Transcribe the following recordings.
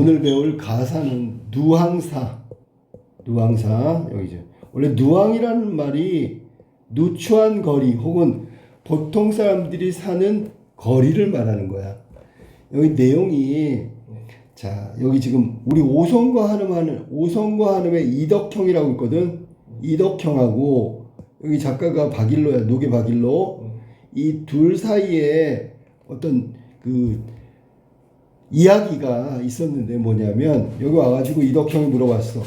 오늘 배울 가사는 누항사. 누항사 여기죠. 원래 누항이라는 말이 누추한 거리 혹은 보통 사람들이 사는 거리를 말하는 거야. 여기 내용이 자 여기 지금 우리 오성과 한음의 이덕형이라고 있거든. 이덕형하고 여기 작가가 박일로야. 노계 박일로. 이 둘 사이에 어떤 그 이야기가 있었는데 뭐냐면 여기 와가지고 이덕형이 물어봤어.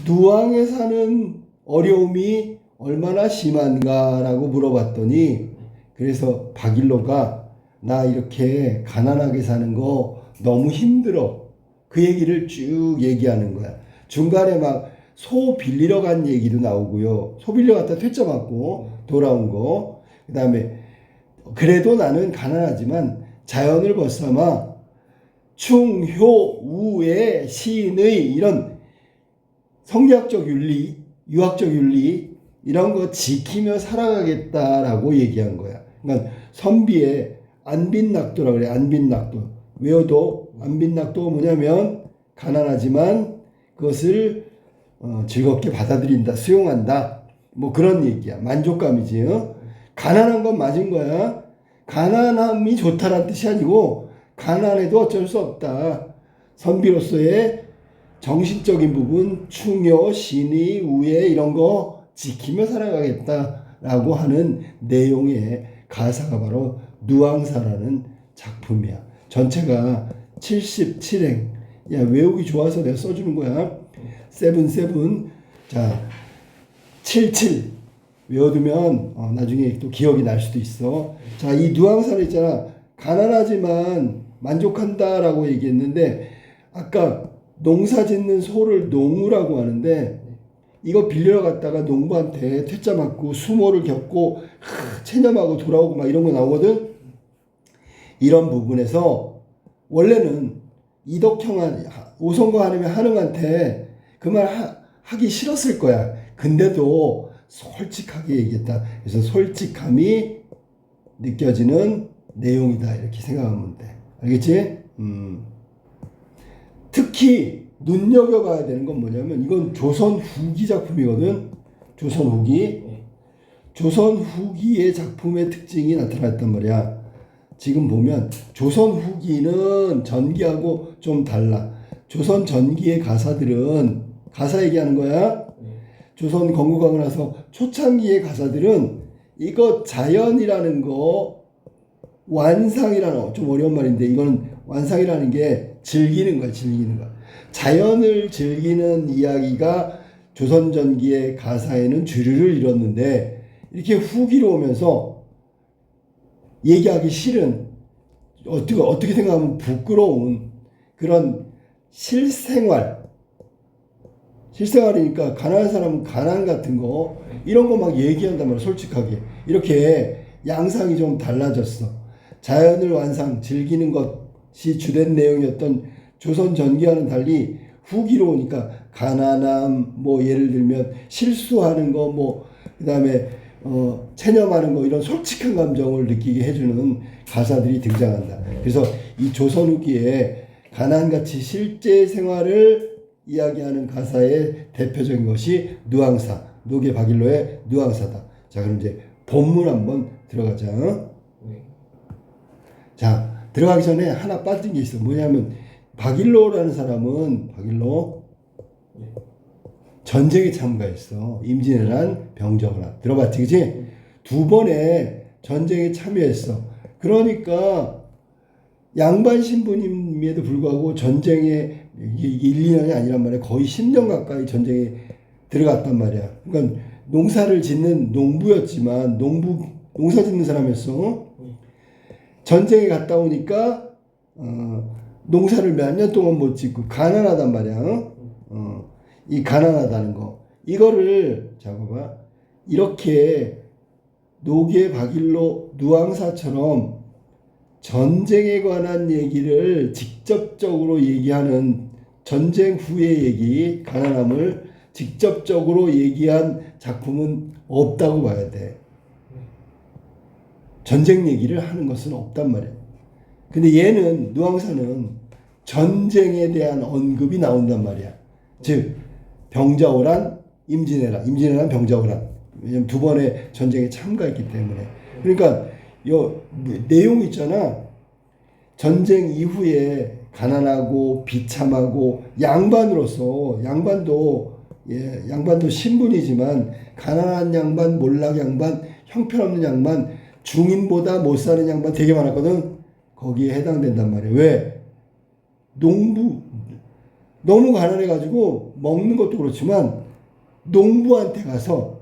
누항에 사는 어려움이 얼마나 심한가라고 물어봤더니 그래서 박일로가 나 이렇게 가난하게 사는 거 너무 힘들어. 그 얘기를 쭉 얘기하는 거야. 중간에 막 소 빌리러 간 얘기도 나오고요. 소 빌려 갔다 퇴짜 맞고 돌아온 거. 그 다음에 그래도 나는 가난하지만 자연을 벗삼아 충효우의 시인의 이런 성리학적 윤리, 유학적 윤리 이런 거 지키며 살아가겠다라고 얘기한 거야. 그러니까 선비의 안빈낙도라고 그래. 안빈낙도. 외워도 안빈낙도가 뭐냐면 가난하지만 그것을 즐겁게 받아들인다, 수용한다. 뭐 그런 얘기야. 만족감이지. 가난한 건 맞은 거야. 가난함이 좋다라는 뜻이 아니고 가난해도 어쩔 수 없다. 선비로서의 정신적인 부분, 충효, 신의, 우애 이런 거 지키며 살아가겠다라고 하는 내용의 가사가 바로 누항사라는 작품이야. 전체가 77행. 야 외우기 좋아서 내가 써주는 거야. 7. 자 77 외워두면 나중에 또 기억이 날 수도 있어. 자, 이 누항사를 있잖아. 가난하지만 만족한다라고 얘기했는데 아까 농사 짓는 소를 농우라고 하는데 이거 빌려 갔다가 농부한테 퇴짜 맞고 수모를 겪고 체념하고 돌아오고 막 이런 거 나오거든. 이런 부분에서 원래는 이덕형 오성과 한음한테 그 말 하기 싫었을 거야. 근데도 솔직하게 얘기했다. 그래서 솔직함이 느껴지는 내용이다. 이렇게 생각하면 돼. 알겠지? 특히 눈여겨봐야 되는 건 뭐냐면 이건 조선 후기 작품이거든. 조선 후기. 조선 후기의 작품의 특징이 나타났단 말이야. 지금 보면 조선 후기는 전기하고 좀 달라. 조선 전기의 가사들은 가사 얘기하는 거야. 조선 건국하고 나서 초창기의 가사들은 이거 자연이라는 거 완상이라는 거 좀 어려운 말인데 이거는 완상이라는 게 즐기는 거야. 즐기는 거. 자연을 즐기는 이야기가 조선 전기의 가사에는 주류를 이뤘는데 이렇게 후기로 오면서 얘기하기 싫은 어떻게 생각하면 부끄러운 그런 실생활이니까 가난한 사람은 가난 같은 거 이런 거 막 얘기한단 말이야. 솔직하게 이렇게 양상이 좀 달라졌어. 자연을 완상 즐기는 것이 주된 내용이었던 조선 전기와는 달리 후기로 오니까 가난함 뭐 예를 들면 실수하는 거 뭐 그다음에 체념하는 거 이런 솔직한 감정을 느끼게 해주는 가사들이 등장한다. 그래서 이 조선 후기에 가난같이 실제 생활을 이야기하는 가사의 대표적인 것이 누항사, 노계 박일로의 누항사다. 자, 그럼 이제 본문 한번 들어가자. 자, 들어가기 전에 하나 빠진 게 있어. 뭐냐면 박일로라는 사람은 전쟁에 참가했어. 임진왜란 병정을 들어봤지, 그치? 2번의 전쟁에 참여했어. 그러니까 양반 신부님에도 불구하고 전쟁에 1-2년이 아니란 말이야. 거의 10년 가까이 전쟁에 들어갔단 말이야. 그러니까 농사를 짓는 농부였지만 농사 짓는 사람이었어. 전쟁에 갔다 오니까 농사를 몇 년 동안 못 짓고 가난하단 말이야. 이 가난하다는 거 이거를 잡아봐. 이렇게 노계 박일로 누항사처럼 전쟁에 관한 얘기를 직접적으로 얘기하는 전쟁 후의 얘기, 가난함을 직접적으로 얘기한 작품은 없다고 봐야 돼. 전쟁 얘기를 하는 것은 없단 말이야. 근데 얘는 누항사는 전쟁에 대한 언급이 나온단 말이야. 즉 병자호란, 임진왜란, 임진왜란, 병자호란. 왜냐면 두 번의 전쟁에 참가했기 때문에. 그러니까 요 내용 있잖아. 전쟁 이후에 가난하고 비참하고 양반으로서 양반도 신분이지만 가난한 양반, 몰락 양반, 형편없는 양반, 중인보다 못 사는 양반 되게 많았거든. 거기에 해당된단 말이야. 왜? 농부 너무 가난해가지고 먹는 것도 그렇지만 농부한테 가서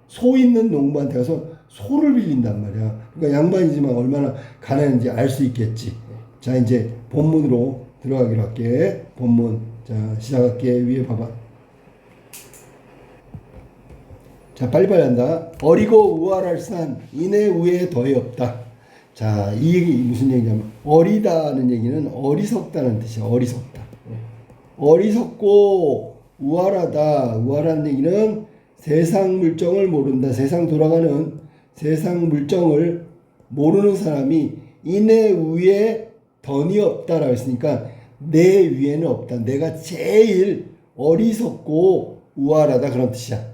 소 있는 농부한테 가서 소를 빌린단 말이야. 그러니까 양반이지만 얼마나 가난한지 알 수 있겠지. 자, 이제 본문으로 들어가기로 할게. 본문. 자, 시작할게. 위에 봐봐. 자, 빨리빨리 한다. 어리고 우월할 산 이내 우에 더해 없다. 자, 이 얘기 무슨 얘기냐면 어리다는 얘기는 어리석다는 뜻이야. 어리석다. 어리석고 우월하다. 우월한 얘기는 세상 물정을 모른다. 세상 돌아가는 세상 물정을 모르는 사람이 이내 위에 던이 없다라고 했으니까 내 위에는 없다. 내가 제일 어리석고 우월하다 그런 뜻이야.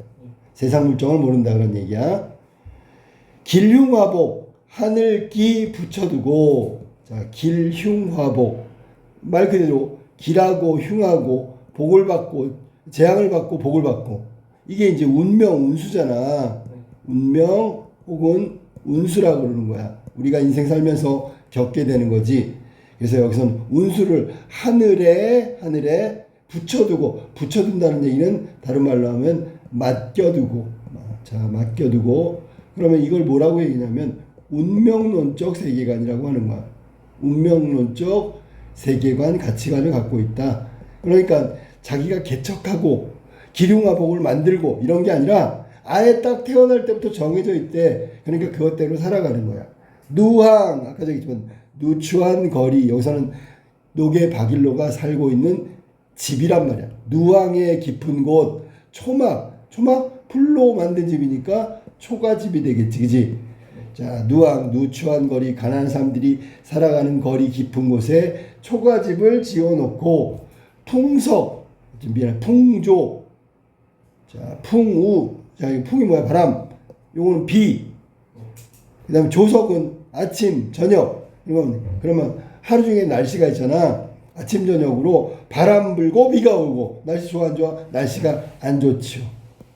세상 물정을 모른다 그런 얘기야. 길흉화복 하늘기 붙여두고. 자, 길흉화복 말 그대로 길하고 흉하고 복을 받고 재앙을 받고 복을 받고 이게 이제 운명 운수잖아. 운명 혹은 운수라고 그러는 거야. 우리가 인생 살면서 겪게 되는 거지. 그래서 여기서는 운수를 하늘에 붙여두고 붙여둔다는 얘기는 다른 말로 하면 맡겨두고. 자, 맡겨두고. 그러면 이걸 뭐라고 얘기냐면 운명론적 세계관이라고 하는 거야. 운명론적 세계관, 가치관을 갖고 있다. 그러니까 자기가 개척하고 기륭화복을 만들고 이런 게 아니라 아예 딱 태어날 때부터 정해져 있대. 그러니까 그것대로 살아가는 거야. 누항, 아까 얘기했지만 누추한 거리, 여기서는 노계 박일로가 살고 있는 집이란 말이야. 누항의 깊은 곳, 초막 풀로 만든 집이니까 초가집이 되겠지, 그지? 자, 누항, 누추한 거리, 가난한 사람들이 살아가는 거리 깊은 곳에 초가집을 지어놓고 풍석, 풍조, 자, 풍우, 자, 이 풍이 뭐야? 바람. 요거는 비. 그 다음에 조석은 아침, 저녁. 그러면 하루 중에 날씨가 있잖아. 아침, 저녁으로 바람 불고 비가 오고. 날씨 좋아, 안 좋아? 날씨가 안 좋지요.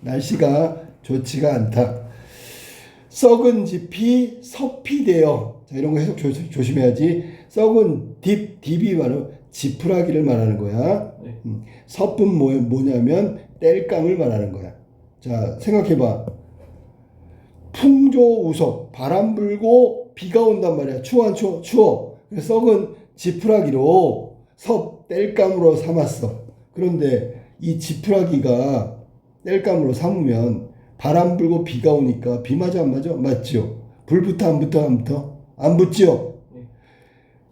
날씨가 좋지가 않다. 썩은 짚이 섭이 되어. 자, 이런 거 해석 조심해야지. 썩은 딥이 바로 지푸라기를 말하는 거야. 섭은 뭐냐면 땔감을 말하는 거야. 자, 생각해봐. 풍조우석, 바람 불고 비가 온단 말이야. 추워 안 추워? 추워. 그래서 썩은 지푸라기로 땔감으로 삼았어. 그런데 이 지푸라기가 땔감으로 삼으면 바람 불고 비가 오니까 비 맞아 안 맞아? 맞죠. 불 붙어 안 붙어? 안 붙어? 안 붙죠.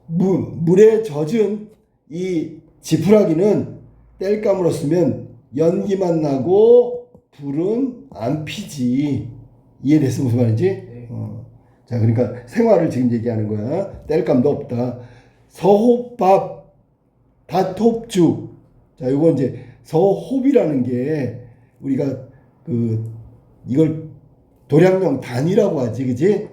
물에 젖은 이 지푸라기는 땔감으로 쓰면 연기만 나고 불은 안 피지. 이해됐어? 무슨 말인지? 네. 자, 그러니까 생활을 지금 얘기하는 거야. 땔감도 없다. 서호밥, 닷홉죽. 자, 요거 이제 서호비라는 게 우리가 이걸 도량령 단위라고 하지, 그지?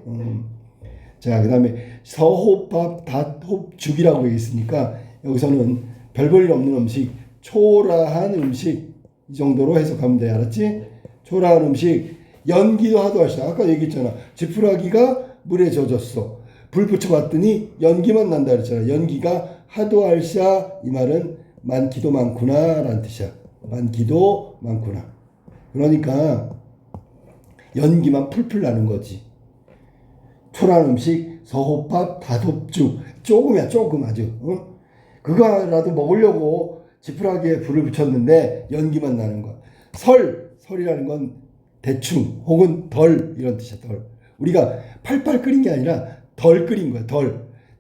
자, 그 다음에 서호밥, 닷홉죽이라고 얘기했으니까 여기서는 별 볼 일 없는 음식, 초라한 음식 이 정도로 해석하면 돼. 알았지? 초라한 음식. 연기도 하도 할시다. 아까 얘기했잖아. 지푸라기가 물에 젖었어. 불 붙여봤더니 연기만 난다 그랬잖아. 연기가 하도 할샤. 이 말은 많기도 많구나 라는 뜻이야. 많기도 많구나. 그러니까 연기만 풀풀 나는 거지. 초라한 음식, 서호밥, 닷홉죽. 조금이야, 조금 아주. 그거라도 먹으려고 지푸라기에 불을 붙였는데 연기만 나는 거야. 설이라는 건 대충 혹은 덜 이런 뜻이야. 덜. 우리가 팔팔 끓인 게 아니라 덜 끓인 거야.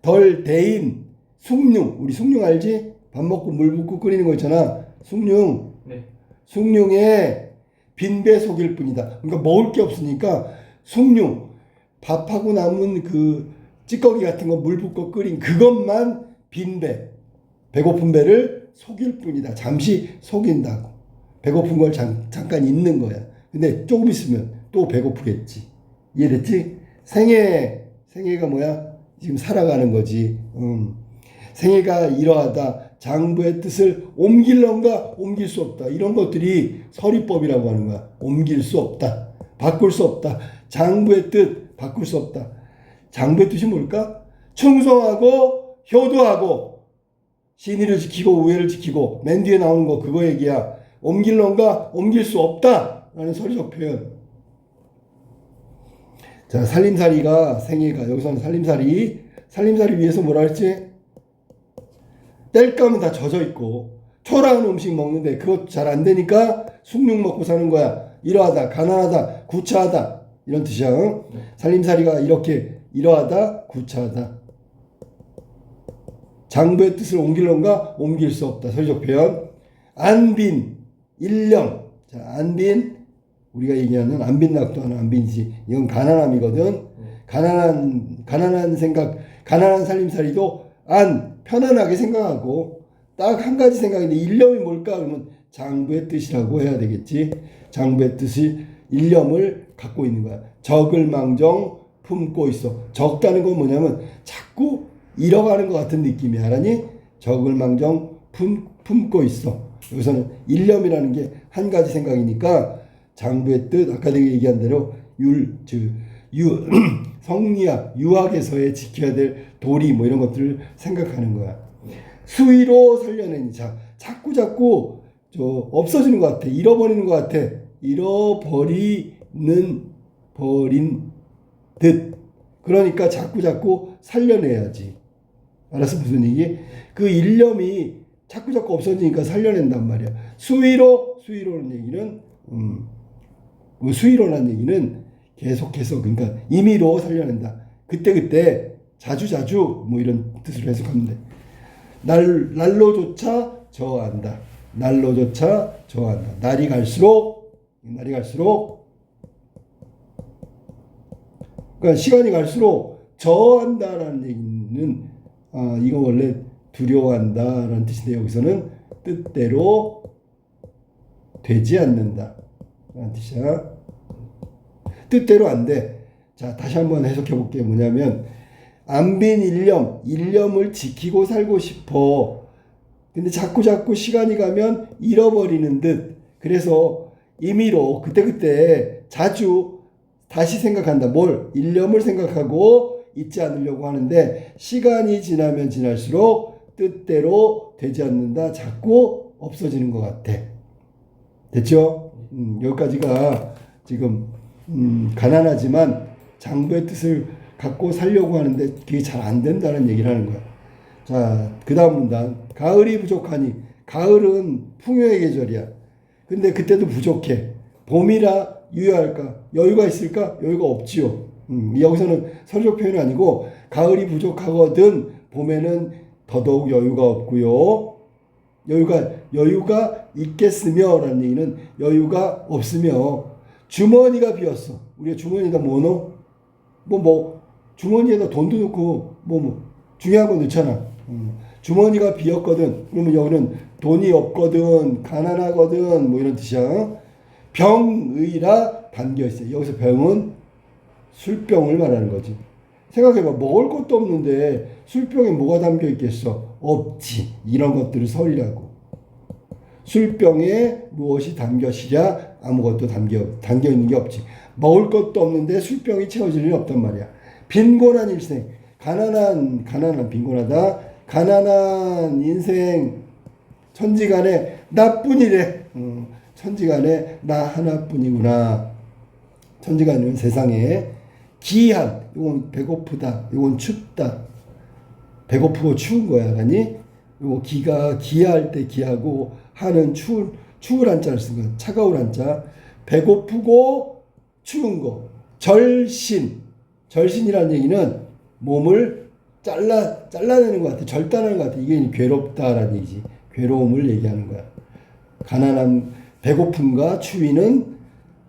덜 데인 숭늉. 우리 숭늉 알지? 밥 먹고 물 붓고 끓이는 거 있잖아. 숭늉. 네. 숭늉에 빈배 속일 뿐이다. 그러니까 먹을 게 없으니까 숭늉. 밥하고 남은 그 찌꺼기 같은 거 물 붓고 끓인 그것만 빈배. 배고픈 배를 속일 뿐이다. 잠시 속인다고. 배고픈 걸 잠깐 잊는 거야. 근데 조금 있으면 또 배고프겠지. 이해됐지? 생애가 뭐야? 지금 살아가는 거지. 생애가 이러하다. 장부의 뜻을 옮길런가 옮길 수 없다. 이런 것들이 서리법이라고 하는 거야. 옮길 수 없다. 바꿀 수 없다. 장부의 뜻 바꿀 수 없다. 장부의 뜻이 뭘까? 충성하고 효도하고 신의를 지키고 우애를 지키고 맨 뒤에 나오는 거 그거 얘기야. 옮길런가 옮길 수 없다 라는 서리적 표현. 자, 살림살이가 생애가 여기서는 살림살이 위해서 뭐라 했지? 땔감은 다 젖어 있고 초라한 음식 먹는데 그것 잘 안 되니까 숭늉 먹고 사는 거야. 이러하다, 가난하다, 구차하다 이런 뜻이야. 응? 살림살이가 이러하다, 구차하다. 장부의 뜻을 옮길런가 옮길 수 없다. 서리적 표현. 안빈, 일령. 자, 안빈 우리가 얘기하는 안빈낙도하는 안빈시. 이건 가난함이거든. 가난한 생각, 가난한 살림살이도 편안하게 생각하고 딱 한 가지 생각인데 일념이 뭘까? 그러면 장부의 뜻이라고 해야 되겠지. 장부의 뜻이 일념을 갖고 있는 거야. 적을망정 품고 있어. 적다는 건 뭐냐면 자꾸 잃어가는 것 같은 느낌이 알아니? 적을망정 품고 있어. 여기서는 일념이라는 게 한 가지 생각이니까 장부의 뜻 아까 내가 얘기한 대로 성리학 유학에서의 지켜야 될 도리 뭐 이런 것들을 생각하는 거야. 수위로 살려내니 자꾸 없어지는 것 같아. 잃어버리는 것 같아. 버린 듯. 그러니까 자꾸 살려내야지. 알았어? 무슨 얘기? 그 일념이 자꾸 없어지니까 살려낸단 말이야. 수위로는 얘기는 수위로라는 얘기는 계속해서 그러니까 임의로 살려낸다. 그때 자주 뭐 이런 뜻으로 해석하면 돼. 날로조차 저한다. 날로조차 저한다. 날이 갈수록 그러니까 시간이 갈수록 저한다라는 얘기는 이거 원래 두려워한다라는 뜻인데 여기서는 뜻대로 되지 않는다 라는 뜻이야. 뜻대로 안 돼. 자, 다시 한번 해석해 볼게요. 뭐냐면 안빈 일념을 지키고 살고 싶어. 근데 자꾸 시간이 가면 잃어버리는 듯. 그래서 임의로 그때 자주 다시 생각한다. 뭘? 일념을 생각하고 잊지 않으려고 하는데 시간이 지나면 지날수록 뜻대로 되지 않는다. 자꾸 없어지는 것 같아. 됐죠? 여기까지가 지금 가난하지만 장부의 뜻을 갖고 살려고 하는데 그게 잘 안 된다는 얘기를 하는 거야. 자, 그 다음 문단. 가을이 부족하니. 가을은 풍요의 계절이야. 근데 그때도 부족해. 봄이라 유효할까? 여유가 있을까? 여유가 없지요. 여기서는 서류적 표현이 아니고 가을이 부족하거든 봄에는 더더욱 여유가 없고요. 여유가 있겠으며 라는 얘기는 여유가 없으며 주머니가 비었어. 우리가 주머니에다 뭐 넣어? 주머니에다 돈도 넣고 중요한 거 넣잖아. 주머니가 비었거든. 그러면 여기는 돈이 없거든, 가난하거든 뭐 이런 뜻이야. 병의라 담겨 있어요. 여기서 병은 술병을 말하는 거지. 생각해봐. 먹을 것도 없는데 술병에 뭐가 담겨 있겠어? 없지. 이런 것들을 설이라고. 술병에 무엇이 담겨시랴? 아무것도 담겨 있는 게 없지. 먹을 것도 없는데 술병이 채워질 일이 없단 말이야. 빈곤한 일생. 가난한 빈곤하다. 가난한 인생. 천지간에 나뿐이래. 천지간에 나 하나뿐이구나. 천지간은 세상에 기한. 이건 배고프다. 이건 춥다. 배고프고 추운 거야. 아니? 요 기가 기할 때 기하고 하는 추울 한자를 쓴 거야. 차가울 한자. 배고프고 추운 거. 절신이라는 얘기는 몸을 잘라내는 것 같아. 절단하는 것 같아. 이게 괴롭다라는 얘기지. 괴로움을 얘기하는 거야. 가난함, 배고픔과 추위는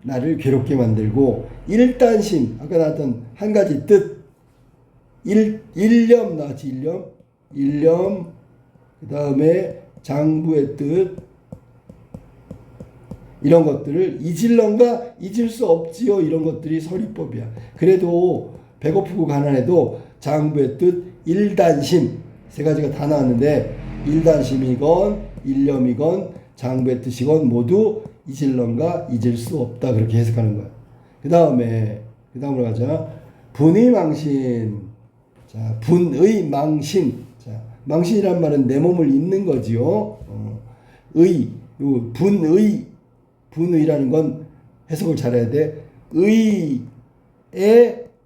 나를 괴롭게 만들고 일단심, 아까 나왔던 한 가지 뜻. 일념 나왔지. 일념 그 다음에 장부의 뜻, 이런 것들을 잊을런가 잊을 수 없지요. 이런 것들이 서리법이야. 그래도 배고프고 가난해도 장부의 뜻, 일단심, 세 가지가 다 나왔는데 일단심이건 일념이건 장부의 뜻이건 모두 잊을런가 잊을 수 없다. 그렇게 해석하는 거야. 그 다음으로 가자. 분의망신. 자, 분의망신. 자, 망신이란 말은 내 몸을 잊는 거지요. 분의라는 건 해석을 잘해야 돼. 의에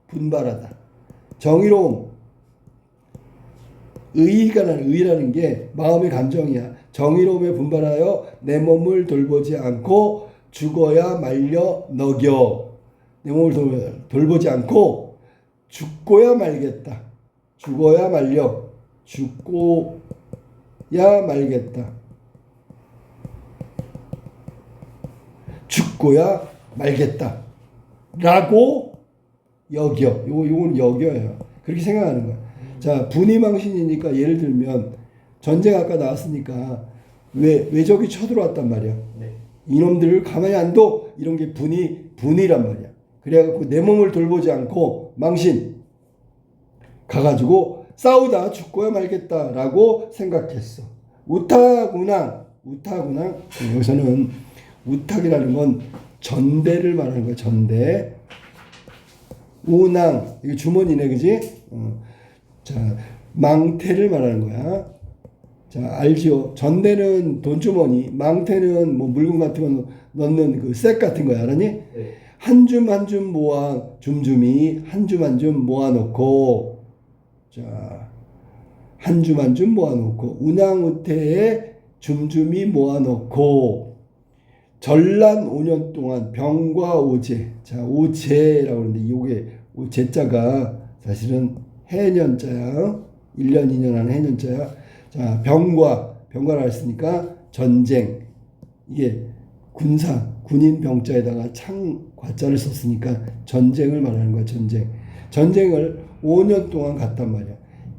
분발하다. 정의로움. 의라는 게 마음의 감정이야. 정의로움에 분발하여 내 몸을 돌보지 않고 죽어야 말려 너겨. 내 몸을 돌보지 않고 죽고야 말겠다. 죽고야 말겠다. 죽고야 말겠다. 라고 여겨. 요건 여겨요. 그렇게 생각하는 거야. 자, 분의망신이니까 예를 들면 전쟁 아까 나왔으니까 외적이 쳐들어왔단 말이야. 네. 이놈들을 가만히 안 둬. 이런 게 분의란 말이야. 그래갖고 내 몸을 돌보지 않고 망신 가가지고 싸우다 죽고야 말겠다라고 생각했어. 우타구낭. 여기서는 우탁이라는 건 전대를 말하는 거야. 전대. 우낭. 이거 주머니네, 그지? 자, 망태를 말하는 거야. 자, 알지요? 전대는 돈주머니, 망태는 뭐 물건 같은 거 넣는 그 색 같은 거야. 알았니? 네. 한 줌 한 줌 모아, 줌줌이 한 줌 한 줌 모아놓고, 자, 한 줌 한 줌 모아놓고, 운항우태에 줌줌이 모아놓고, 전란 5년 동안 병과 오제. 자, 오제라고 하는데, 요게, 오제자가 사실은 해년자야. 1년, 2년 하는 해년자야. 자, 병과를 했으니까 전쟁. 이게 군인 병자에다가 창과자를 썼으니까 전쟁을 말하는 거야, 전쟁. 전쟁을 5년 동안 갔단 말이야.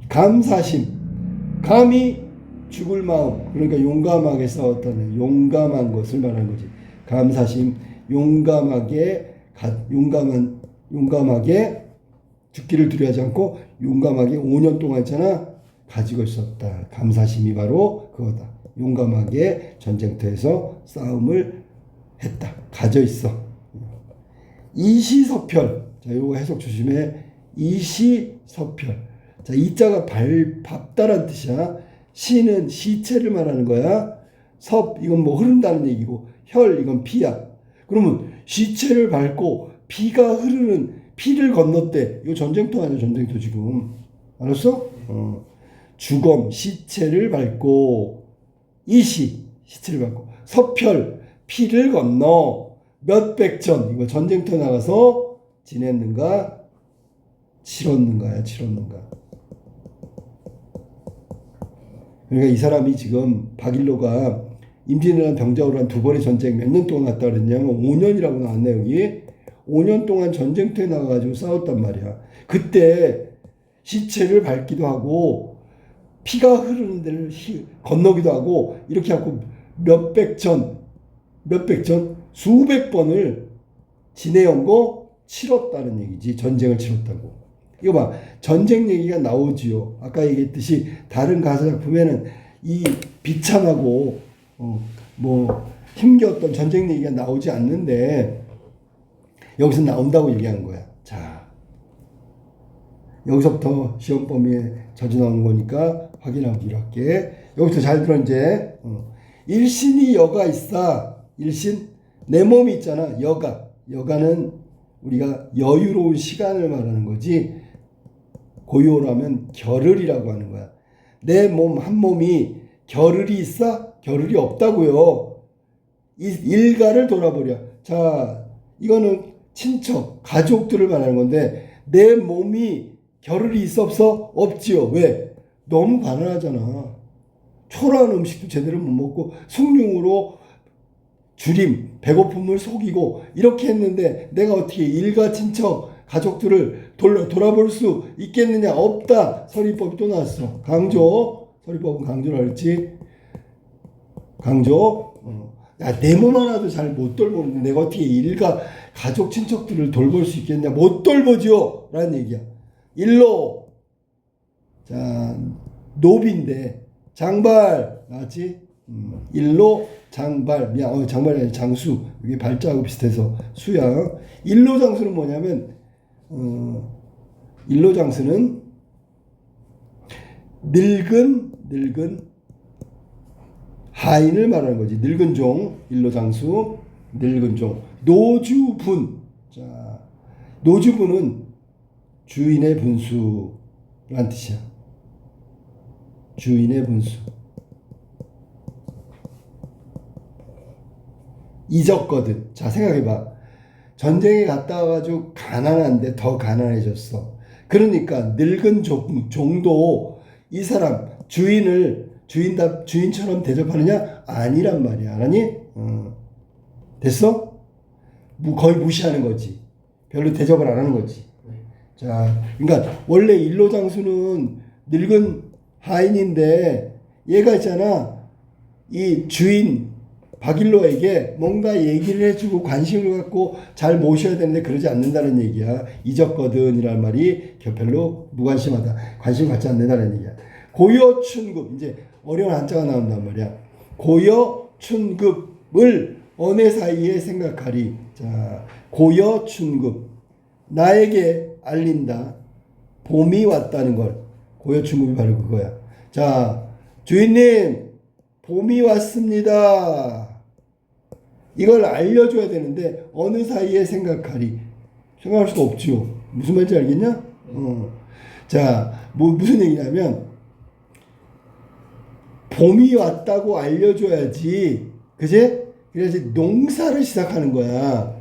감사심. 감히 죽을 마음. 그러니까 용감하게 싸웠다는, 용감한 것을 말하는 거지. 감사심. 용감하게 죽기를 두려워하지 않고 용감하게 5년 동안 있잖아. 가지고 있었다. 감사심이 바로 그거다. 용감하게 전쟁터에서 싸움을 했다. 가져 있어. 이시서별. 자, 요거 해석 조심해. 이시서별. 자, 이자가 밟다란 뜻이야. 시는 시체를 말하는 거야. 섭, 이건 뭐 흐른다는 얘기고, 혈, 이건 피야. 그러면 시체를 밟고 피가 흐르는, 피를 건넜대. 이거 전쟁터 아니야, 전쟁터 지금. 알았어? 주검, 시체를 밟고, 시체를 밟고, 서펼, 피를 건너, 몇백전, 이거 전쟁터 나가서 지냈는가, 치렀는가. 그러니까 이 사람이 지금 박일로가 임진왜란 병자호로 한 2번의 전쟁 몇 년 동안 갔다 그랬냐면 5년이라고 나왔네, 여기. 5년 동안 전쟁터에 나가가지고 싸웠단 말이야. 그때 시체를 밟기도 하고 피가 흐르는 데를 건너기도 하고 이렇게 하고 몇백전 수백 번을 지내온 거 치렀다는 얘기지. 전쟁을 치렀다고. 이거 봐. 전쟁 얘기가 나오지요. 아까 얘기했듯이 다른 가사 작품에는 이 비참하고 뭐 힘겨웠던 전쟁 얘기가 나오지 않는데 여기서 나온다고 얘기한 거야. 자, 여기서부터 시험 범위에 자주 나오는 거니까 확인하기로 할게. 여기서 잘 들어 이제. 일신이 여가 있어. 일신. 내 몸이 있잖아. 여가는 우리가 여유로운 시간을 말하는 거지. 고요라면 겨를이라고 하는 거야. 내 몸 한 몸이 겨를이 있어? 겨를이 없다고요. 일가를 돌아보랴. 자, 이거는 친척, 가족들을 말하는 건데 내 몸이 겨를이 있어 없어? 없지요. 왜? 너무 가난하잖아. 초라한 음식도 제대로 못 먹고 숭늉으로 주림, 배고픔을 속이고 이렇게 했는데 내가 어떻게 일가 친척, 가족들을 돌아볼 수 있겠느냐? 없다. 서리법이 또 나왔어. 강조. 서리법은 강조라 그랬지. 강조. 야, 내 몸 하나도 잘 못 돌보는데 내가 어떻게 일가 가족 친척들을 돌볼 수 있겠냐? 못 돌보죠 라는 얘기야. 일로. 자, 노비인데 장발 나왔지? 일로 장발. 장발이 아니라 장수. 이게 발자하고 비슷해서 수야. 일로 장수는 뭐냐면 일로 장수는 늙은 하인을 말하는 거지. 늙은 종, 일로 장수, 늙은 종. 노주분. 자, 노주분은 주인의 분수란 뜻이야. 주인의 분수. 잊었거든. 자, 생각해봐. 전쟁에 갔다 와가지고 가난한데 더 가난해졌어. 그러니까 늙은 종도 이 사람 주인처럼 대접하느냐? 아니란 말이야. 알았니? 됐어? 거의 무시하는 거지. 별로 대접을 안 하는 거지. 자, 그러니까 원래 일로장수는 늙은 하인인데 얘가 있잖아. 이 주인 박일로에게 뭔가 얘기를 해주고 관심을 갖고 잘 모셔야 되는데 그러지 않는다는 얘기야. 잊었거든이라는 말이 별로 무관심하다. 관심 갖지 않는다는 얘기야. 고여춘급. 이제 어려운 한자가 나온단 말이야. 고여춘급을 어느 사이에 생각하리. 자, 고여춘급. 나에게 알린다. 봄이 왔다는 걸. 고여춘급이 바로 그거야. 자, 주인님, 봄이 왔습니다. 이걸 알려줘야 되는데 어느 사이에 생각하리. 생각할 수가 없죠. 무슨 말인지 알겠냐? 자, 무슨 얘기냐면 봄이 왔다고 알려줘야지. 그제? 그래야지 농사를 시작하는 거야.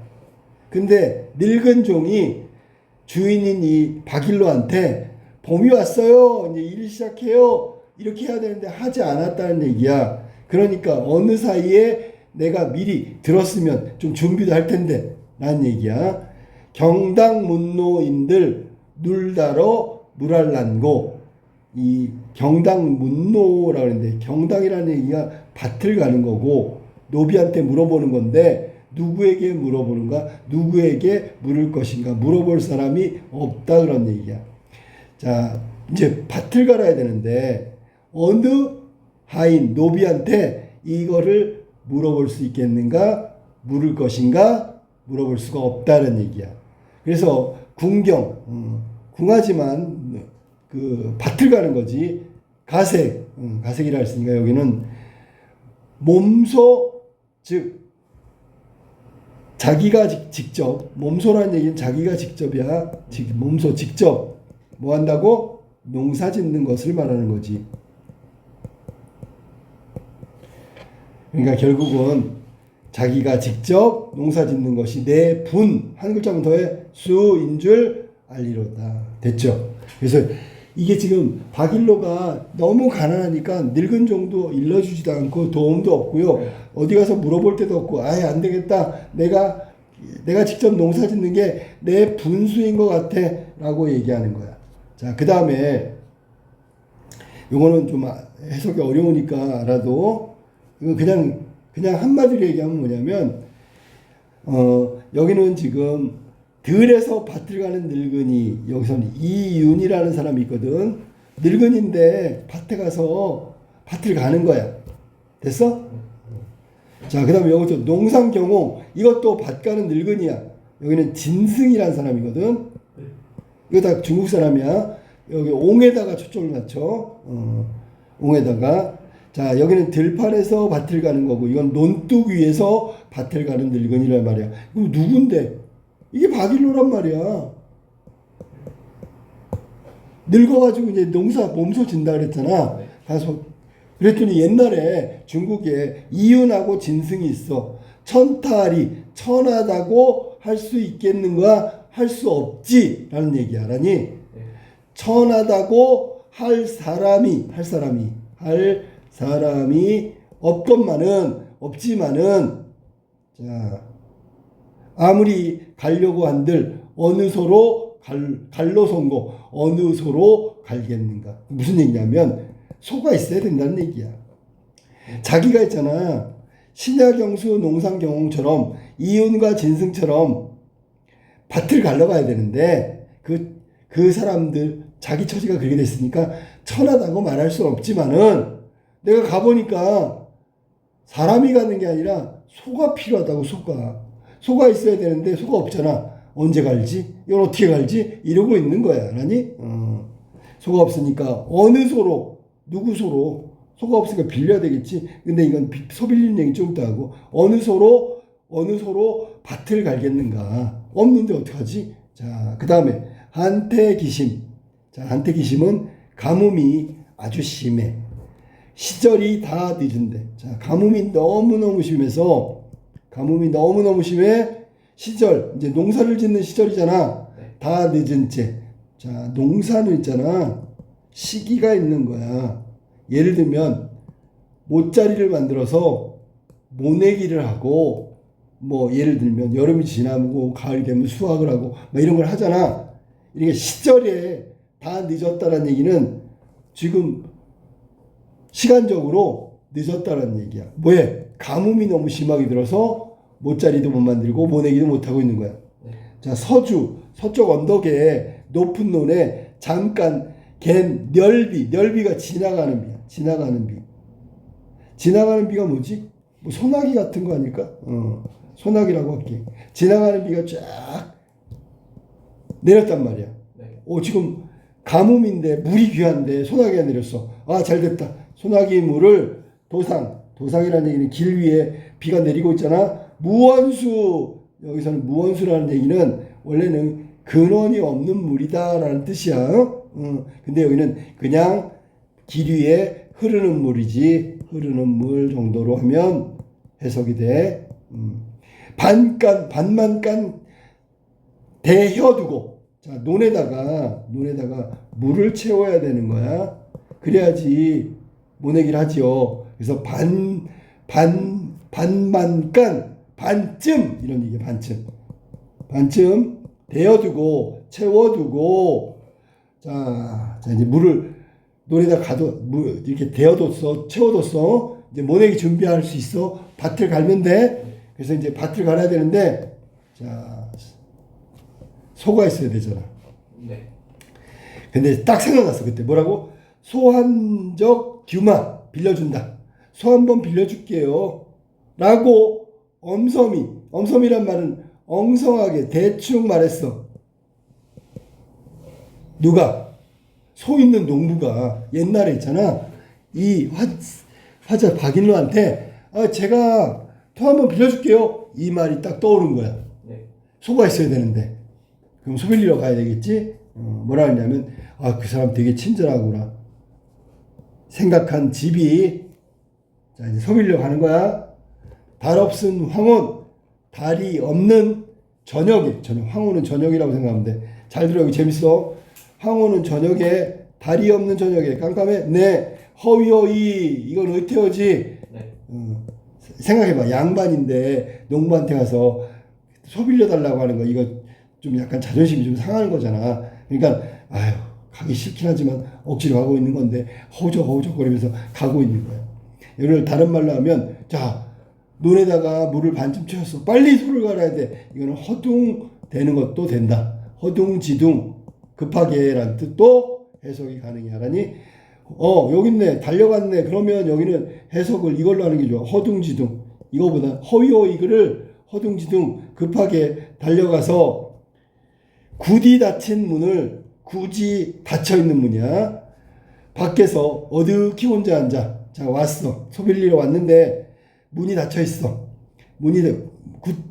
근데 늙은 종이 주인인 이 박일로한테 봄이 왔어요. 이제 일 시작해요. 이렇게 해야 되는데 하지 않았다는 얘기야. 그러니까 어느 사이에 내가 미리 들었으면 좀 준비도 할 텐데 라는 얘기야. 경당문노인들 눌다러 물알난고. 이 경당문노라고 하는데 경당이라는 얘기가 밭을 가는 거고 노비한테 물어보는 건데 누구에게 물어보는가? 누구에게 물을 것인가? 물어볼 사람이 없다 그런 얘기야. 자, 이제 밭을 갈아야 되는데 어느 하인 노비한테 이거를 물어볼 수 있겠는가? 물을 것인가? 물어볼 수가 없다는 얘기야. 그래서 궁하지만 그 밭을 가는 거지. 가색이라 했으니까 여기는 몸소, 즉 자기가 직접, 몸소라는 얘기는 자기가 직접이야. 몸소 직접 뭐 한다고? 농사 짓는 것을 말하는 거지. 그러니까 결국은 자기가 직접 농사 짓는 것이 내 분, 한 글자만 더해, 수인 줄 알리로다. 됐죠? 그래서 이게 지금 박일로가 너무 가난하니까 늙은 종도 일러주지도 않고 도움도 없고요. 어디 가서 물어볼 데도 없고, 아예 안 되겠다. 내가 직접 농사 짓는 게 내 분수인 것 같아. 라고 얘기하는 거야. 자, 그 다음에 요거는 좀 해석이 어려우니까 알아도 이거 그냥 한마디로 얘기하면 뭐냐면 여기는 지금 들에서 밭을 가는 늙은이, 여기서는 이윤이라는 사람이 있거든. 늙은인데 밭에 가서 밭을 가는 거야. 됐어? 자, 그 다음에 여기서 농상경홍, 이것도 밭 가는 늙은이야. 여기는 진승이라는 사람이거든. 이거 다 중국 사람이야. 여기 옹에다가 초점을 맞춰. 옹에다가. 자, 여기는 들판에서 밭을 가는 거고, 이건 논둑 위에서 밭을 가는 늙은이란 말이야. 그럼 누군데? 이게 박일로란 말이야. 늙어가지고 이제 농사 몸소 진다 그랬잖아. 가서 그랬더니 옛날에 중국에 이윤하고 진승이 있어. 천타리, 천하다고 할 수 있겠는가? 할 수 없지 라는 얘기 알아니? 천하다고 할 사람이 없지만은 자, 아무리 가려고 한들 어느 소로 갈로 선고 어느 소로 갈겠는가? 무슨 얘기냐면 소가 있어야 된다는 얘기야. 자기가 있잖아. 신야경수 농상경홍처럼 이윤과 진승처럼 밭을 갈러가야 되는데 그 사람들 자기 처지가 그렇게 됐으니까 천하다고 말할 수는 없지만은 내가 가보니까 사람이 가는 게 아니라 소가 필요하다고. 소가 있어야 되는데 소가 없잖아. 언제 갈지? 이걸 어떻게 갈지? 이러고 있는 거야. 아니? 소가 없으니까 어느 소로, 누구 소로, 소가 없으니까 빌려야 되겠지. 근데 이건 소 빌리는 얘기 좀 이따 하고, 어느 소로 밭을 갈겠는가. 없는데 어떡하지? 자, 그 다음에 한태기심. 자, 한태기심은 가뭄이 아주 심해. 시절이 다 늦은데. 자, 가뭄이 너무너무 심해서, 시절, 이제 농사를 짓는 시절이잖아. 다 늦은 채. 자, 농사는 있잖아. 시기가 있는 거야. 예를 들면, 모짜리를 만들어서 모내기를 하고, 뭐, 예를 들면, 여름이 지나고, 가을이 되면 수확을 하고, 막 이런 걸 하잖아. 이게 시절에 다 늦었다는 얘기는 지금 시간적으로 늦었다는 얘기야. 뭐해? 가뭄이 너무 심하게 들어서 모짜리도 못 만들고 모내기도 못 하고 있는 거야. 자, 서쪽 언덕에 높은 논에 잠깐 널비가 지나가는 비야. 지나가는 비가 뭐지? 뭐 소나기 같은 거 아닐까? 소나기라고 할게. 지나가는 비가 쫙 내렸단 말이야. 지금 가뭄인데 물이 귀한데 소나기가 내렸어. 아, 잘 됐다. 소나기 물을 도상이라는 얘기는 길 위에 비가 내리고 있잖아. 무원수, 여기서는 무원수라는 얘기는 원래는 근원이 없는 물이다라는 뜻이야. 근데 여기는 그냥 길 위에 흐르는 물이지, 흐르는 물 정도로 하면 해석이 돼. 반만간 대혀두고, 자, 논에다가 물을 채워야 되는 거야. 그래야지 모내기를 하지요. 그래서 반만간, 반쯤, 이런 얘기야. 반쯤 데워두고, 채워두고, 자, 이제 물을 논에다 이렇게 데워뒀어, 채워뒀어. 이제 모내기 준비할 수 있어. 밭을 갈면 돼. 그래서 이제 밭을 갈아야 되는데, 자, 소가 있어야 되잖아. 네. 근데 딱 생각났어. 그때 뭐라고? 소 한 적 규마 빌려준다. 소 한 번 빌려줄게요. 라고 엄섬이란 말은 엉성하게 대충 말했어. 누가? 소 있는 농부가 옛날에 있잖아. 이 화자 박인로한테 제가 소 한 번 빌려줄게요. 이 말이 딱 떠오른 거야. 네. 소가 있어야 되는데. 그럼 소 빌리러 가야 되겠지? 뭐라 했냐면, 그 사람 되게 친절하구나. 생각한 집이, 자, 이제 소 빌리러 가는 거야. 달 없은 황혼, 달이 없는 저녁에, 황혼은 저녁이라고 생각하면 돼. 잘 들어, 여기 재밌어. 황혼은 저녁에, 달이 없는 저녁에, 깜깜해? 네. 허위허위, 이건 의태어지. 네. 생각해봐. 양반인데, 농부한테 가서 소 빌려달라고 하는 거, 이거 좀 약간 자존심이 좀 상하는 거잖아. 그러니까, 가기 싫긴 하지만 억지로 가고 있는 건데, 허우적거리면서 가고 있는 거야. 이걸 다른 말로 하면, 자, 논에다가 물을 반쯤 채웠어. 빨리 소를 갈아야 돼. 이거는 허둥대는 것도 된다. 허둥지둥, 급하게라는 뜻도 해석이 가능하라니. 여기 있네. 달려갔네. 그러면 여기는 해석을 이걸로 하는 게 좋아. 허둥지둥. 이거보다 허위어이글을 허둥지둥 급하게 달려가서 굳이 닫힌 문을, 굳이 닫혀있는 문이야. 밖에서 어둑히 혼자 앉아. 자, 왔어. 소 빌리러 왔는데 문이 닫혀있어.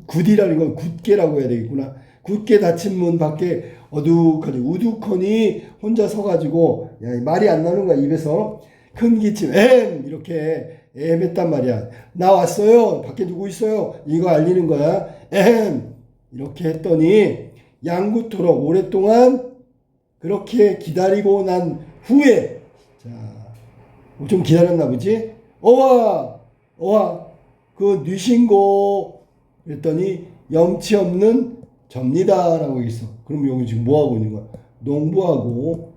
굳이라는 건 굳게라고 해야 되겠구나. 굳게 닫힌 문 밖에 우두커니 혼자 서가지고, 야, 말이 안 나오는 거야. 입에서 큰 기침 이렇게 했단 말이야. 나 왔어요. 밖에 누구 있어요? 이거 알리는 거야. 이렇게 했더니 양구토록 오랫동안 그렇게 기다리고 난 후에, 자, 좀 기다렸나 보지? 어와 그 뉘신고 그랬더니 염치 없는 접니다라고 있어. 그럼 여기 지금 뭐 하고 있는 거야? 농부하고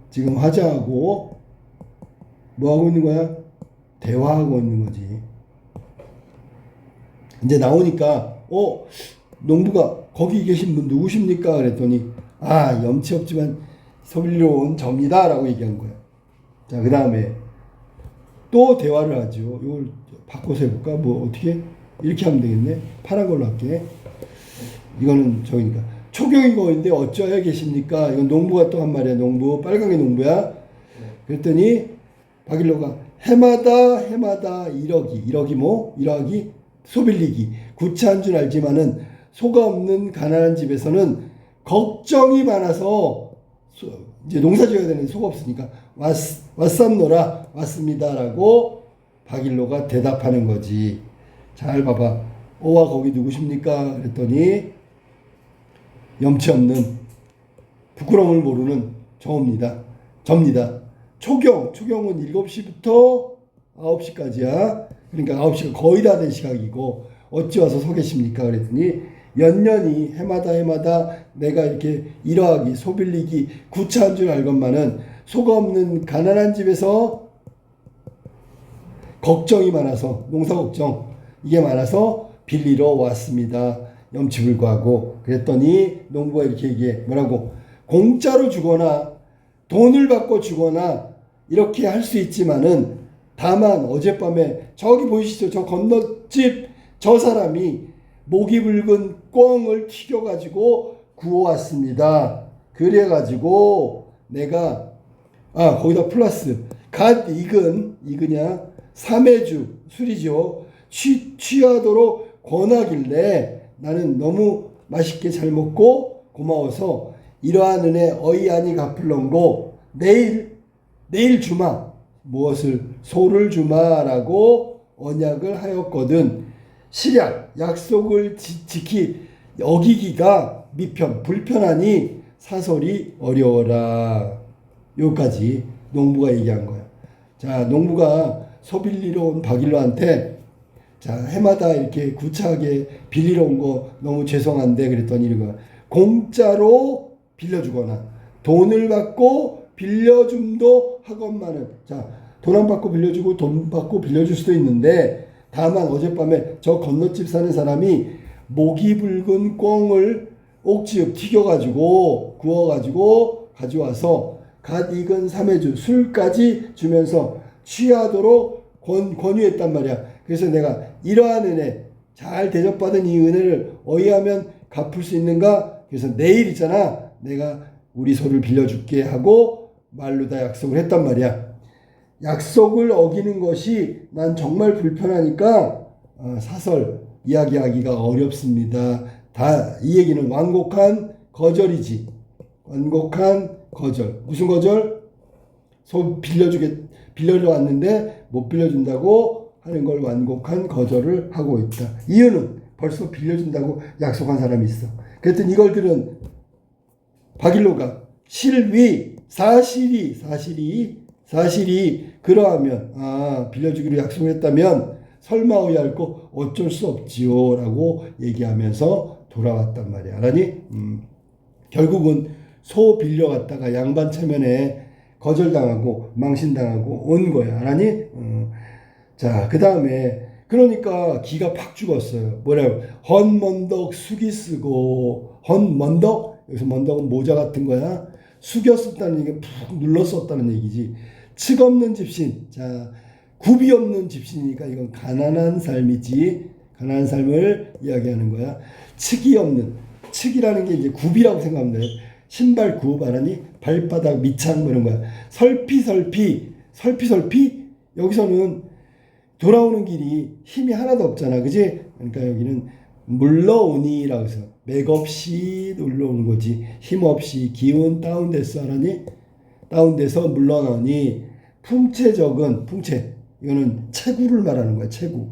지금 화자하고 뭐 하고 있는 거야? 대화하고 있는 거지. 이제 나오니까 농부가 거기 계신 분 누구십니까? 그랬더니 염치 없지만 소빌리로 온 접니다 라고 얘기한 거야. 자, 그 다음에 또 대화를 하죠. 이걸 바꿔서 해볼까? 뭐 어떻게? 이렇게 하면 되겠네. 파란 걸로 할게. 이거는 저기니까 초경이고인데 어쩌야 계십니까? 이건 농부가 또 한 말이야. 농부, 빨강이 농부야. 그랬더니 바길로가 해마다 일억이 뭐? 일억이 소빌리기 구차한 줄 알지만은 소가 없는 가난한 집에서는 걱정이 많아서 이제 농사 지어야 되는데 소가 없으니까 왔삼노라 왔습니다라고 바길로가 대답하는 거지. 잘 봐봐. 오와 거기 누구십니까? 그랬더니 염치 없는 부끄러움을 모르는 접니다. 초경은 7시부터 9시까지야. 그러니까 9시가 거의 다 된 시각이고 어찌 와서 서 계십니까? 그랬더니 연년이 해마다 내가 이렇게 일하기 소빌리기 구차한 줄 알건만은 소가 없는 가난한 집에서 걱정이 많아서 농사 걱정 이게 많아서 빌리러 왔습니다. 염치불구하고. 그랬더니 농부가 이렇게 얘기해. 뭐라고? 공짜로 주거나 돈을 받고 주거나 이렇게 할 수 있지만은 다만 어젯밤에 저기 보이시죠? 저 건너집 저 사람이 목이 붉은 꿩을 튀겨가지고 구워왔습니다. 그래가지고 내가 거기다 플러스 갓 익으냐 3회주 술이죠. 취하도록 권하길래 나는 너무 맛있게 잘 먹고 고마워서 이러한 은혜 어이아니 갚을런고 내일 주마 무엇을 소를 주마라고 언약을 하였거든. 실약 약속을 어기기가 불편하니 사설이 어려워라. 여기까지 농부가 얘기한 거야. 자, 농부가 소빌리러 온 바길로한테 자, 해마다 이렇게 구차하게 빌리러 온 거 너무 죄송한데 그랬더니 이거 공짜로 빌려주거나 돈을 받고 빌려줌도 하건만은 자, 돈 안 받고 빌려주고 돈 받고 빌려줄 수도 있는데 다만 어젯밤에 저 건너집 사는 사람이 목이 붉은 꿩을 옥지읍 튀겨가지고 구워가지고 가져와서 갓 익은 3회주 술까지 주면서 취하도록 권유했단 말이야. 그래서 내가 이러한 은혜 잘 대접받은 이 은혜를 어이하면 갚을 수 있는가? 그래서 내일 있잖아. 내가 우리 소를 빌려줄게 하고 말로 다 약속을 했단 말이야. 약속을 어기는 것이 난 정말 불편하니까 사설 이야기하기가 어렵습니다. 다 이 얘기는 완곡한 거절이지. 완곡한 거절. 무슨 거절? 소 빌려러 왔는데 못 빌려준다고 하는 걸 완곡한 거절을 하고 있다. 이유는 벌써 빌려준다고 약속한 사람이 있어. 그랬더니 이걸 들은 바길로가 사실이 그러하면 빌려주기로 약속을 했다면 설마 오해할 거 어쩔 수 없지요 라고 얘기하면서 돌아왔단 말이야. 알았니? 결국은 소 빌려갔다가 양반 체면에 거절당하고 망신당하고 온 거야. 알았니? 자, 그 다음에 그러니까 기가 팍 죽었어요. 뭐라고? 헌먼덕 숙이 쓰고 헌먼덕? 여기서 먼덕은 모자 같은 거야. 숙여 썼다는 얘기가 푹 눌러 썼다는 얘기지. 측 없는 집신. 자, 굽이 없는 집신이니까 이건 가난한 삶이지. 가난한 삶을 이야기하는 거야. 측이 없는. 측이라는 게 이제 굽이라고 생각하면 돼. 신발 굽 알았니? 발바닥 밑창 뭐 이런 거야. 설피. 여기서는 돌아오는 길이 힘이 하나도 없잖아. 그지? 그러니까 여기는 물러오니라고 해서 맥없이 놀러오는 거지. 힘없이 기운 다운됐어 알았니? 다운돼서 물러나니 풍채적은 이거는 체구를 말하는 거야. 체구.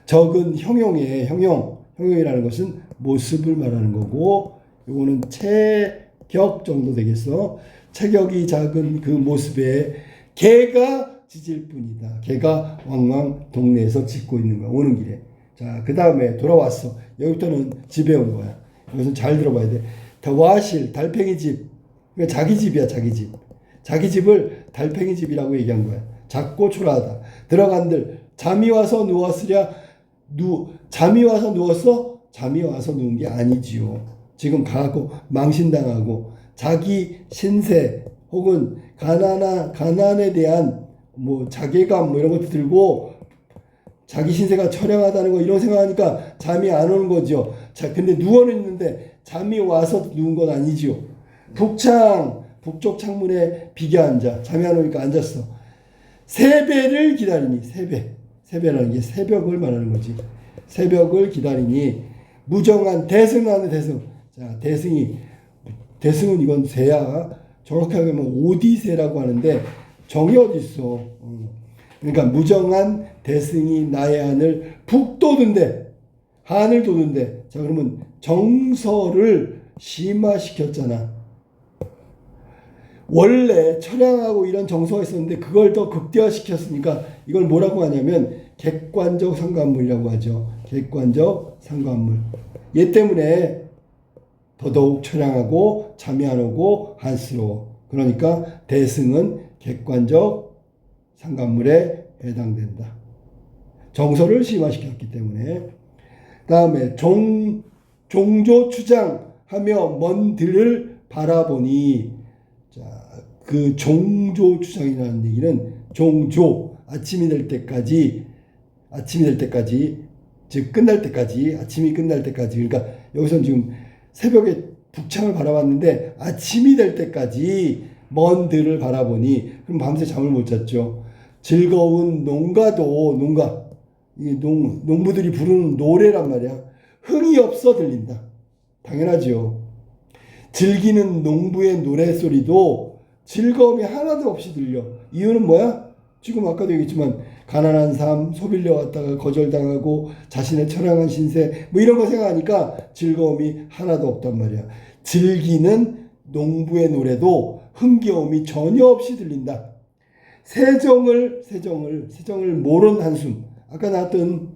적은 형용이라는 것은 모습을 말하는 거고 이거는 체격 정도 되겠어. 체격이 작은 그 모습에 개가 짖을 뿐이다. 개가 왕왕 동네에서 짖고 있는 거야. 오는 길에. 자, 그 다음에 돌아왔어. 여기부터는 집에 온 거야. 이것은 잘 들어봐야 돼. 와실, 달팽이 집. 그러니까 자기 집이야, 자기 집. 자기 집을 달팽이 집이라고 얘기한 거야. 작고 초라하다. 들어간들 잠이 와서 누웠으랴. 잠이 와서 누웠어? 잠이 와서 누운 게 아니지요. 지금 가고 망신당하고 자기 신세 혹은 가난에 대한 뭐 자괴감 뭐 이런 것도 들고 자기 신세가 처량하다는 거 이런 생각하니까 잠이 안 오는 거죠. 자, 근데 누워는 있는데 잠이 와서 누운 건 아니지요. 북쪽 창문에 비겨 앉아. 잠이 안 오니까 앉았어. 새배를 기다리니. 새배라는 게 새벽을 말하는 거지. 새벽을 기다리니 무정한 대승하는 대승. 자, 대승은 이건 새야. 정확하게 하면 오디세라고 하는데 정이 어디 있어? 그러니까 무정한 대승이 나의 한을 북돋은데 한을 돋는데 자 그러면 정서를 심화시켰잖아. 원래 처량하고 이런 정서가 있었는데 그걸 더 극대화시켰으니까 이걸 뭐라고 하냐면 객관적 상관물이라고 하죠. 객관적 상관물. 얘 때문에 더더욱 처량하고 잠이 안 오고 한스러워. 그러니까 대승은 객관적 상관물에 해당된다. 정서를 심화시켰기 때문에. 다음에 종조 추장하며 먼 들을 바라보니 자, 그 종조 추장이라는 얘기는 종조 아침이 될 때까지 즉 끝날 때까지 아침이 끝날 때까지 그러니까 여기서는 지금 새벽에 북창을 바라봤는데 아침이 될 때까지 먼 들을 바라보니 그럼 밤새 잠을 못 잤죠. 즐거운 농가 이 농부들이 부르는 노래란 말이야. 흥이 없어 들린다. 당연하죠. 즐기는 농부의 노래소리도 즐거움이 하나도 없이 들려. 이유는 뭐야? 지금 아까도 얘기했지만 가난한 삶, 소빌려 왔다가 거절당하고 자신의 처량한 신세 뭐 이런 거 생각하니까 즐거움이 하나도 없단 말이야. 즐기는 농부의 노래도 흥겨움이 전혀 없이 들린다. 세정을 모른 한숨. 아까 나왔던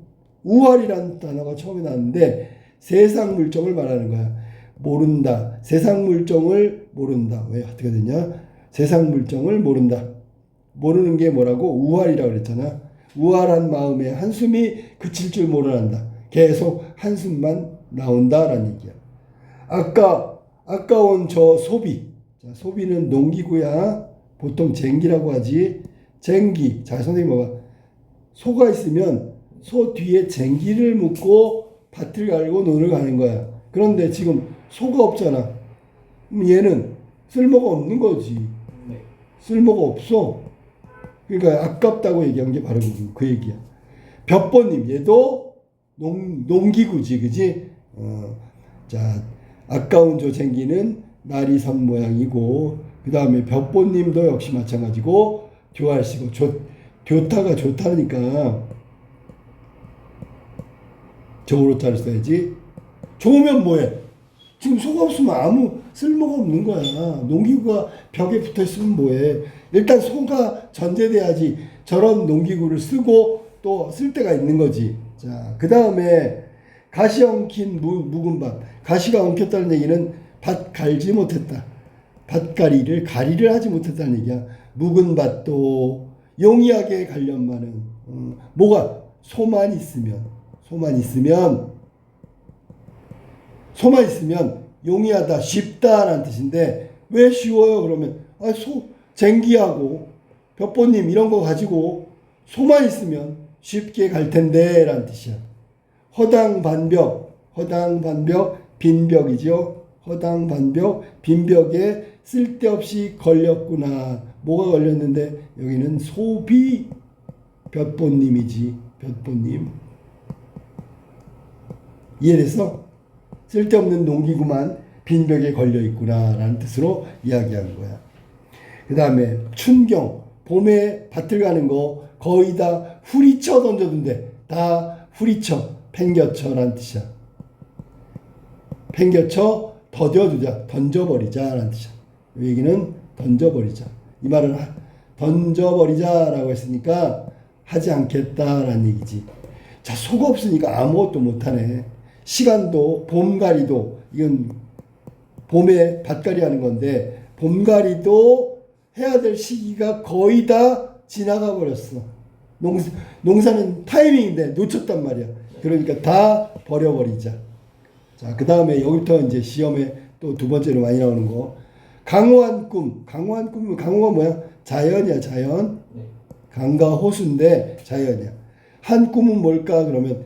우활이라는 단어가 처음에 나왔는데 세상 물정을 말하는 거야. 모른다. 세상 물정을 모른다. 왜 어떻게 되냐? 세상 물정을 모른다. 모르는 게 뭐라고? 우활이라고 그랬잖아. 우활한 마음에 한숨이 그칠 줄 모른다. 계속 한숨만 나온다라는 얘기야. 아까운 저 소비. 자, 소비는 농기구야. 보통 쟁기라고 하지. 쟁기. 자, 선생님 봐봐. 소가 있으면 소 뒤에 쟁기를 묶고 밭을 갈고 논을 가는 거야. 그런데 지금 소가 없잖아. 그럼 얘는 쓸모가 없는 거지. 쓸모가 없어. 그러니까 아깝다고 얘기한 게 바로 그 얘기야. 벽보님 얘도 농기구지, 그지? 자, 아까운 저 쟁기는 날이 선 모양이고 그 다음에 벽보님도 역시 마찬가지고 교활시고 교타가 좋다니까 저으로 자를 써야지. 좋으면 뭐해? 지금 소가 없으면 아무 쓸모가 없는 거야. 농기구가 벽에 붙어 있으면 뭐해? 일단 소가 전제돼야지 저런 농기구를 쓰고 또 쓸 때가 있는 거지. 자, 그 다음에 가시 엉킨 묵은 밭. 가시가 엉켰다는 얘기는 밭 갈지 못했다. 밭가리를 가리를 하지 못했다는 얘기야. 묵은 밭도 용이하게 관련만은 뭐가 소만 있으면 용이하다 쉽다라는 뜻인데 왜 쉬워요? 그러면 쟁기하고 벽보님 이런 거 가지고 소만 있으면 쉽게 갈 텐데 라는 뜻이야. 허당반벽 빈벽이죠. 허당반벽 빈벽에 쓸데없이 걸렸구나. 뭐가 걸렸는데 여기는 소비 벽보님이지. 벽보님 이해됐어? 쓸데없는 농기구만 빈벽에 걸려있구나 라는 뜻으로 이야기한 거야. 그 다음에 춘경 봄에 밭을 가는 거 거의 다 후리쳐 던져둔대. 다 후리쳐 팽겨쳐 라는 뜻이야. 팽겨쳐 더뎌두자 던져버리자 라는 뜻이야. 이 얘기는 던져버리자. 이 말은 던져버리자 라고 했으니까 하지 않겠다라는 얘기지. 자, 소가 없으니까 아무것도 못하네. 시간도 봄가리도 이건 봄에 밭가리 하는 건데 봄가리도 해야 될 시기가 거의 다 지나가 버렸어. 농사는 타이밍인데 놓쳤단 말이야. 그러니까 다 버려버리자. 자, 그 다음에 여기부터 이제 시험에 또 두 번째로 많이 나오는 거. 강호한 꿈. 강호한 꿈은 강호가 뭐야? 자연이야, 자연. 강과 호수인데 자연이야. 한 꿈은 뭘까? 그러면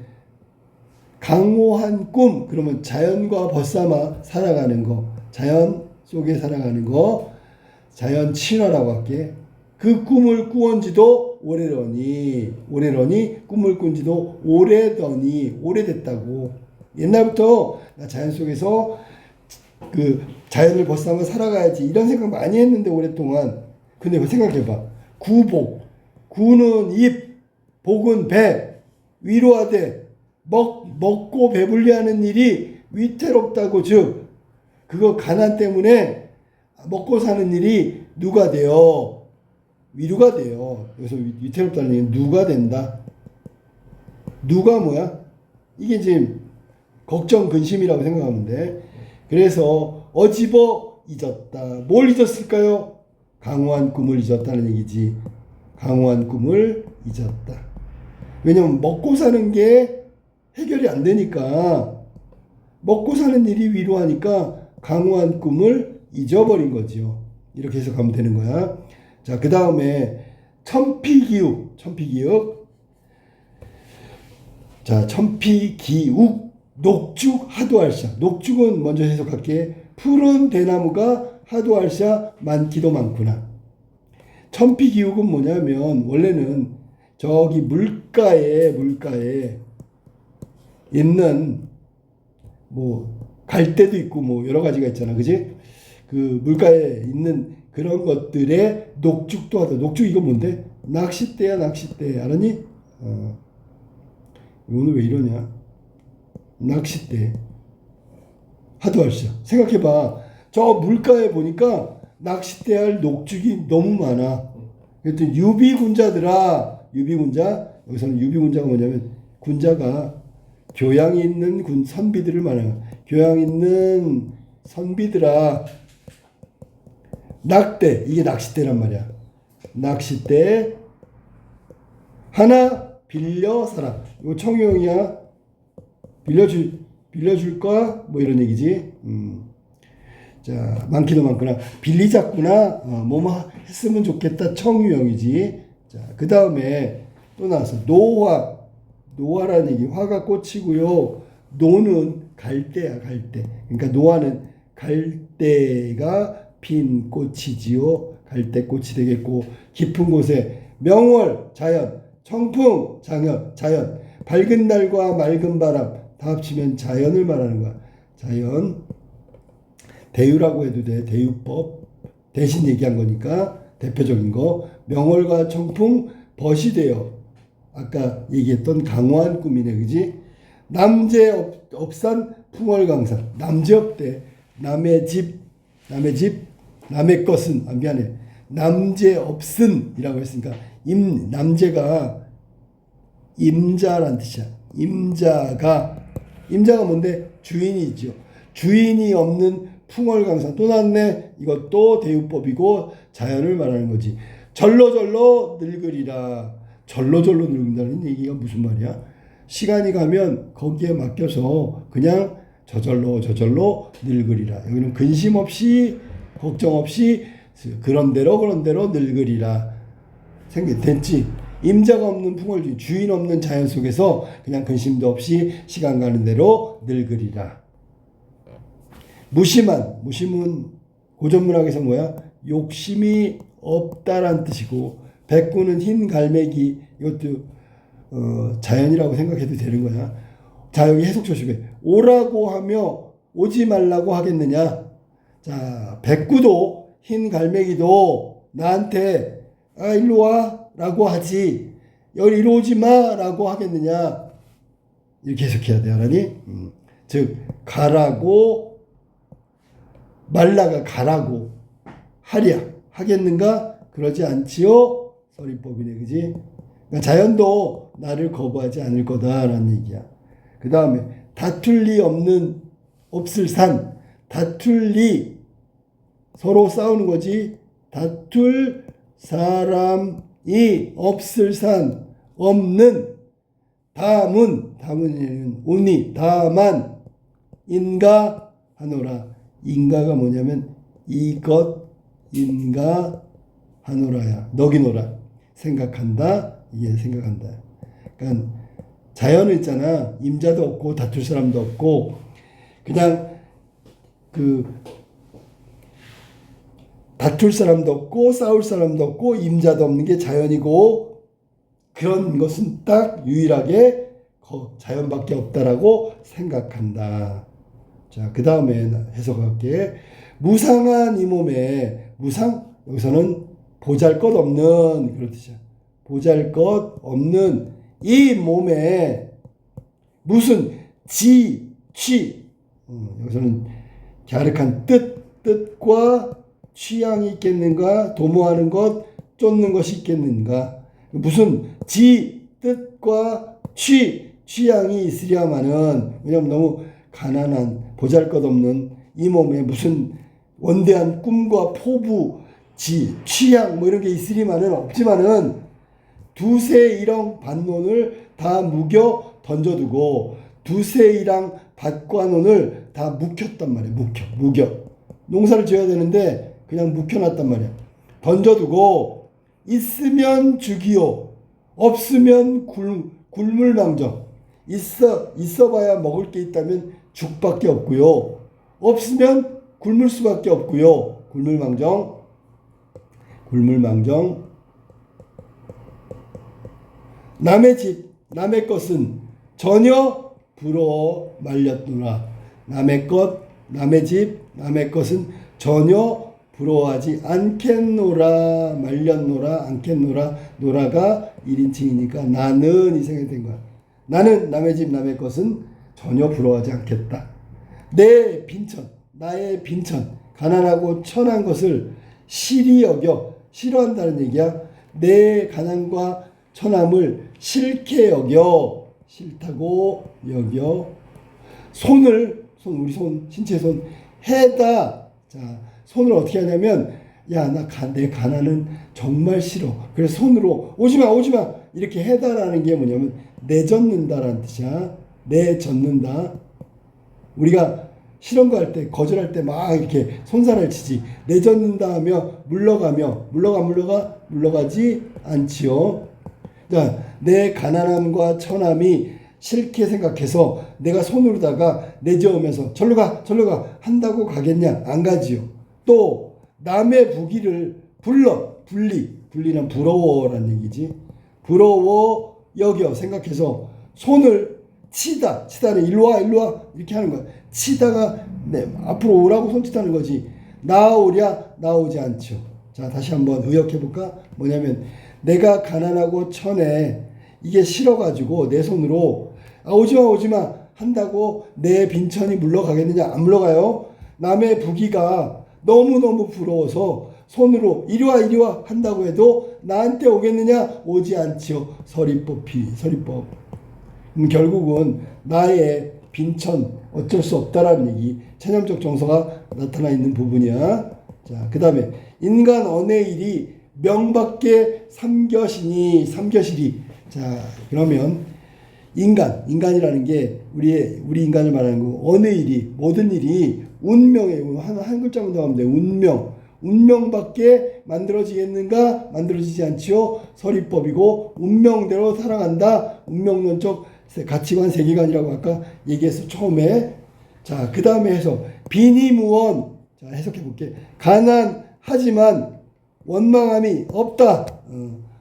강호한 꿈. 그러면 자연과 벗삼아 살아가는 거. 자연 속에 살아가는 거. 자연 친화라고 할게. 그 꿈을 꾸언지도 오래러니 꿈을 꾼지도 오래더니 오래됐다고. 옛날부터 나 자연 속에서 그 자연을 벗삼아 살아가야지 이런 생각 많이 했는데 오랫동안. 근데 생각해봐. 구복. 구는 입, 복은 배. 위로하되 먹고 배불리하는 일이 위태롭다고. 즉 그거 가난 때문에 먹고 사는 일이 누가 돼요? 위로가 돼요. 그래서 위태롭다는 얘기는 누가 된다. 누가 뭐야? 이게 지금 걱정, 근심이라고 생각하면 돼. 그래서 어집어 잊었다. 뭘 잊었을까요? 강호한 꿈을 잊었다는 얘기지. 강호한 꿈을 잊었다. 왜냐면 먹고 사는 게 해결이 안 되니까, 먹고 사는 일이 위로하니까 강호한 꿈을 잊어버린 거지요. 이렇게 해석하면 되는 거야. 자, 그 다음에 천피기욱. 자, 천피기욱 녹죽 하도할샤. 녹죽은 먼저 해석할게. 푸른 대나무가 하도할샤 많기도 많구나. 천피기욱은 뭐냐면 원래는 저기 물가에 있는 뭐 갈대도 있고 뭐 여러 가지가 있잖아, 그지? 그 물가에 있는 그런 것들에 녹죽도 하다. 녹죽 이거 뭔데? 낚싯대야, 낚싯대. 알았니? 오늘 왜 이러냐? 낚싯대. 하도할샤. 생각해봐. 저 물가에 보니까 낚싯대 할 녹죽이 너무 많아. 그랬더니 유비군자들아. 유비군자. 여기서는 유비군자가 뭐냐면 군자가 교양 있는 선비들을 말해요. 교양 있는 선비들아. 낙대. 이게 낚싯대란 말이야. 낚싯대 하나 빌려사라. 이거 청유형이야. 빌려줄까? 뭐 이런 얘기지. 자, 많기도 많구나. 빌리자꾸나. 뭐뭐 했으면 좋겠다. 청유형이지. 자, 그 다음에 또 나왔어. 노화라는 얘기. 화가 꽃이고요. 노는 갈대야, 갈대. 그러니까 노화는 갈대가 핀 꽃이지요. 갈대꽃이 되겠고, 깊은 곳에 명월, 자연, 청풍, 자연, 밝은 날과 맑은 바람 다 합치면 자연을 말하는 거야. 자연. 대유라고 해도 돼. 대유법. 대신 얘기한 거니까 대표적인 거. 명월과 청풍 벗이 되어. 아까 얘기했던 강호한 꿈이네, 그지? 남제업산 풍월강산. 남제업대. 남의 집, 남의 것은, 미안해. 남제업슨이라고 했으니까, 남제가 임자란 뜻이야. 임자가 뭔데? 주인이죠. 주인이 없는 풍월강산. 또 나왔네. 이것도 대유법이고 자연을 말하는 거지. 절로절로 늙으리라. 절로절로 늙는다는 얘기가 무슨 말이야? 시간이 가면 거기에 맡겨서 그냥 저절로 늙으리라. 여기는 근심 없이 걱정 없이 그런 대로 늙으리라. 됐지? 임자가 없는 풍월주의, 주인 없는 자연 속에서 그냥 근심도 없이 시간 가는 대로 늙으리라. 무심은 고전문학에서 뭐야? 욕심이 없다란 뜻이고, 백구는 흰 갈매기. 이것도 자연이라고 생각해도 되는 거야. 자, 여기 해석 조심해. 오라고 하며 오지 말라고 하겠느냐? 자, 백구도 흰 갈매기도 나한테 일로 와 라고 하지, 여기 이리 오지 마 라고 하겠느냐? 이렇게 해석해야 돼. 알았니? 즉 가라고, 말라가 가라고 하랴 하겠는가? 그러지 않지요. 서리법이네, 그지? 그러니까 자연도 나를 거부하지 않을 거다라는 얘기야. 그 다음에 다툴 리 없을 산. 다툴 리, 서로 싸우는 거지. 다툴 사람 이 없을 산 없는 다문이는 오니 다만 인가 하노라. 인가가 뭐냐면 이것 인가 하노라야. 너기노라. 생각한다. 이게 생각한다. 그러니까 자연은 있잖아. 임자도 없고 다툴 사람도 없고 그냥 다툴 사람도 없고 싸울 사람도 없고 임자도 없는 게 자연이고 그런 것은 딱 유일하게 자연밖에 없다라고 생각한다. 자, 그 다음에 해석할게. 무상한 이 몸에 무상 여기서는 보잘것없는 그런 뜻이야. 보잘것없는 이 몸에 무슨 취 여기서는 갸륵한 뜻과 취향이 있겠는가? 도모하는 것, 쫓는 것이 있겠는가? 무슨 뜻과 취향이 있으려면은 왜냐면 너무 가난한 보잘것없는 이 몸에 무슨 원대한 꿈과 포부, 취향 뭐 이런 게 있으리만은 없지만은 두세 일왕 반론을 다 묵여 던져두고 두세 일왕 밭관원을 다 묵혔단 말이야. 묵여. 농사를 지어야 되는데 그냥 묵혀놨단 말이야. 던져두고 있으면 죽이요. 없으면 굶을망정. 있어봐야 먹을 게 있다면 죽밖에 없고요. 없으면 굶을 수밖에 없고요. 굶을망정. 남의 집, 남의 것은 전혀 부러워 말렸노라. 남의 것, 남의 집, 남의 것은 전혀 부러워하지 않겠노라. 말렸노라, 않겠노라. 노라가 1인칭이니까 나는 이 생각이 된 거야. 나는 남의 집, 남의 것은 전혀 부러워하지 않겠다. 내 빈천, 나의 빈천, 가난하고 천한 것을 실히 여겨, 싫어한다는 얘기야. 내 가난과 천함을 싫게 여겨, 싫다고 여겨. 우리 손, 신체 손, 해다. 자, 손을 어떻게 하냐면, 야, 내 가난은 정말 싫어. 그래서 손으로, 오지마. 이렇게 해다라는 게 뭐냐면, 내젓는다라는 뜻이야. 내젓는다. 우리가 실험거 할 때, 거절할 때 막 이렇게 손살을 치지. 내젓는다 하며, 물러가지 않지요. 자, 내 가난함과 천함이 싫게 생각해서 내가 손으로다가 내저으면서 절로 가 한다고 가겠냐? 안 가지요. 또 남의 부귀를 분리는 부러워라는 얘기지. 부러워 여겨 생각해서 손을 치다는 일로 와 이렇게 하는 거야. 치다가 앞으로 오라고 손짓하는 거지. 나오랴 나오지 않죠. 자, 다시 한번 의역해 볼까? 뭐냐면 내가 가난하고 천해 이게 싫어가지고 내 손으로 오지마 한다고 내 빈천이 물러가겠느냐? 안 물러가요. 남의 부귀가 너무너무 부러워서 손으로 이리 와 한다고 해도 나한테 오겠느냐? 오지 않지요. 서리법. 결국은 나의 빈천 어쩔 수 없다라는 얘기, 체념적 정서가 나타나 있는 부분이야. 자, 그 다음에 인간 언의 일이 명밖에 삼겨시니. 자, 그러면 인간이라는 게 우리 인간을 말하는 거. 언의 일이, 모든 일이 운명에 한 글자만 더 하면 돼. 운명밖에 만들어지겠는가? 만들어지지 않지요. 서리법이고 운명대로 살아간다. 운명론적 가치관 세계관이라고 아까 얘기했어 처음에. 자, 그 다음에 해석. 비니무원. 자, 해석해 볼게. 가난하지만 원망함이 없다.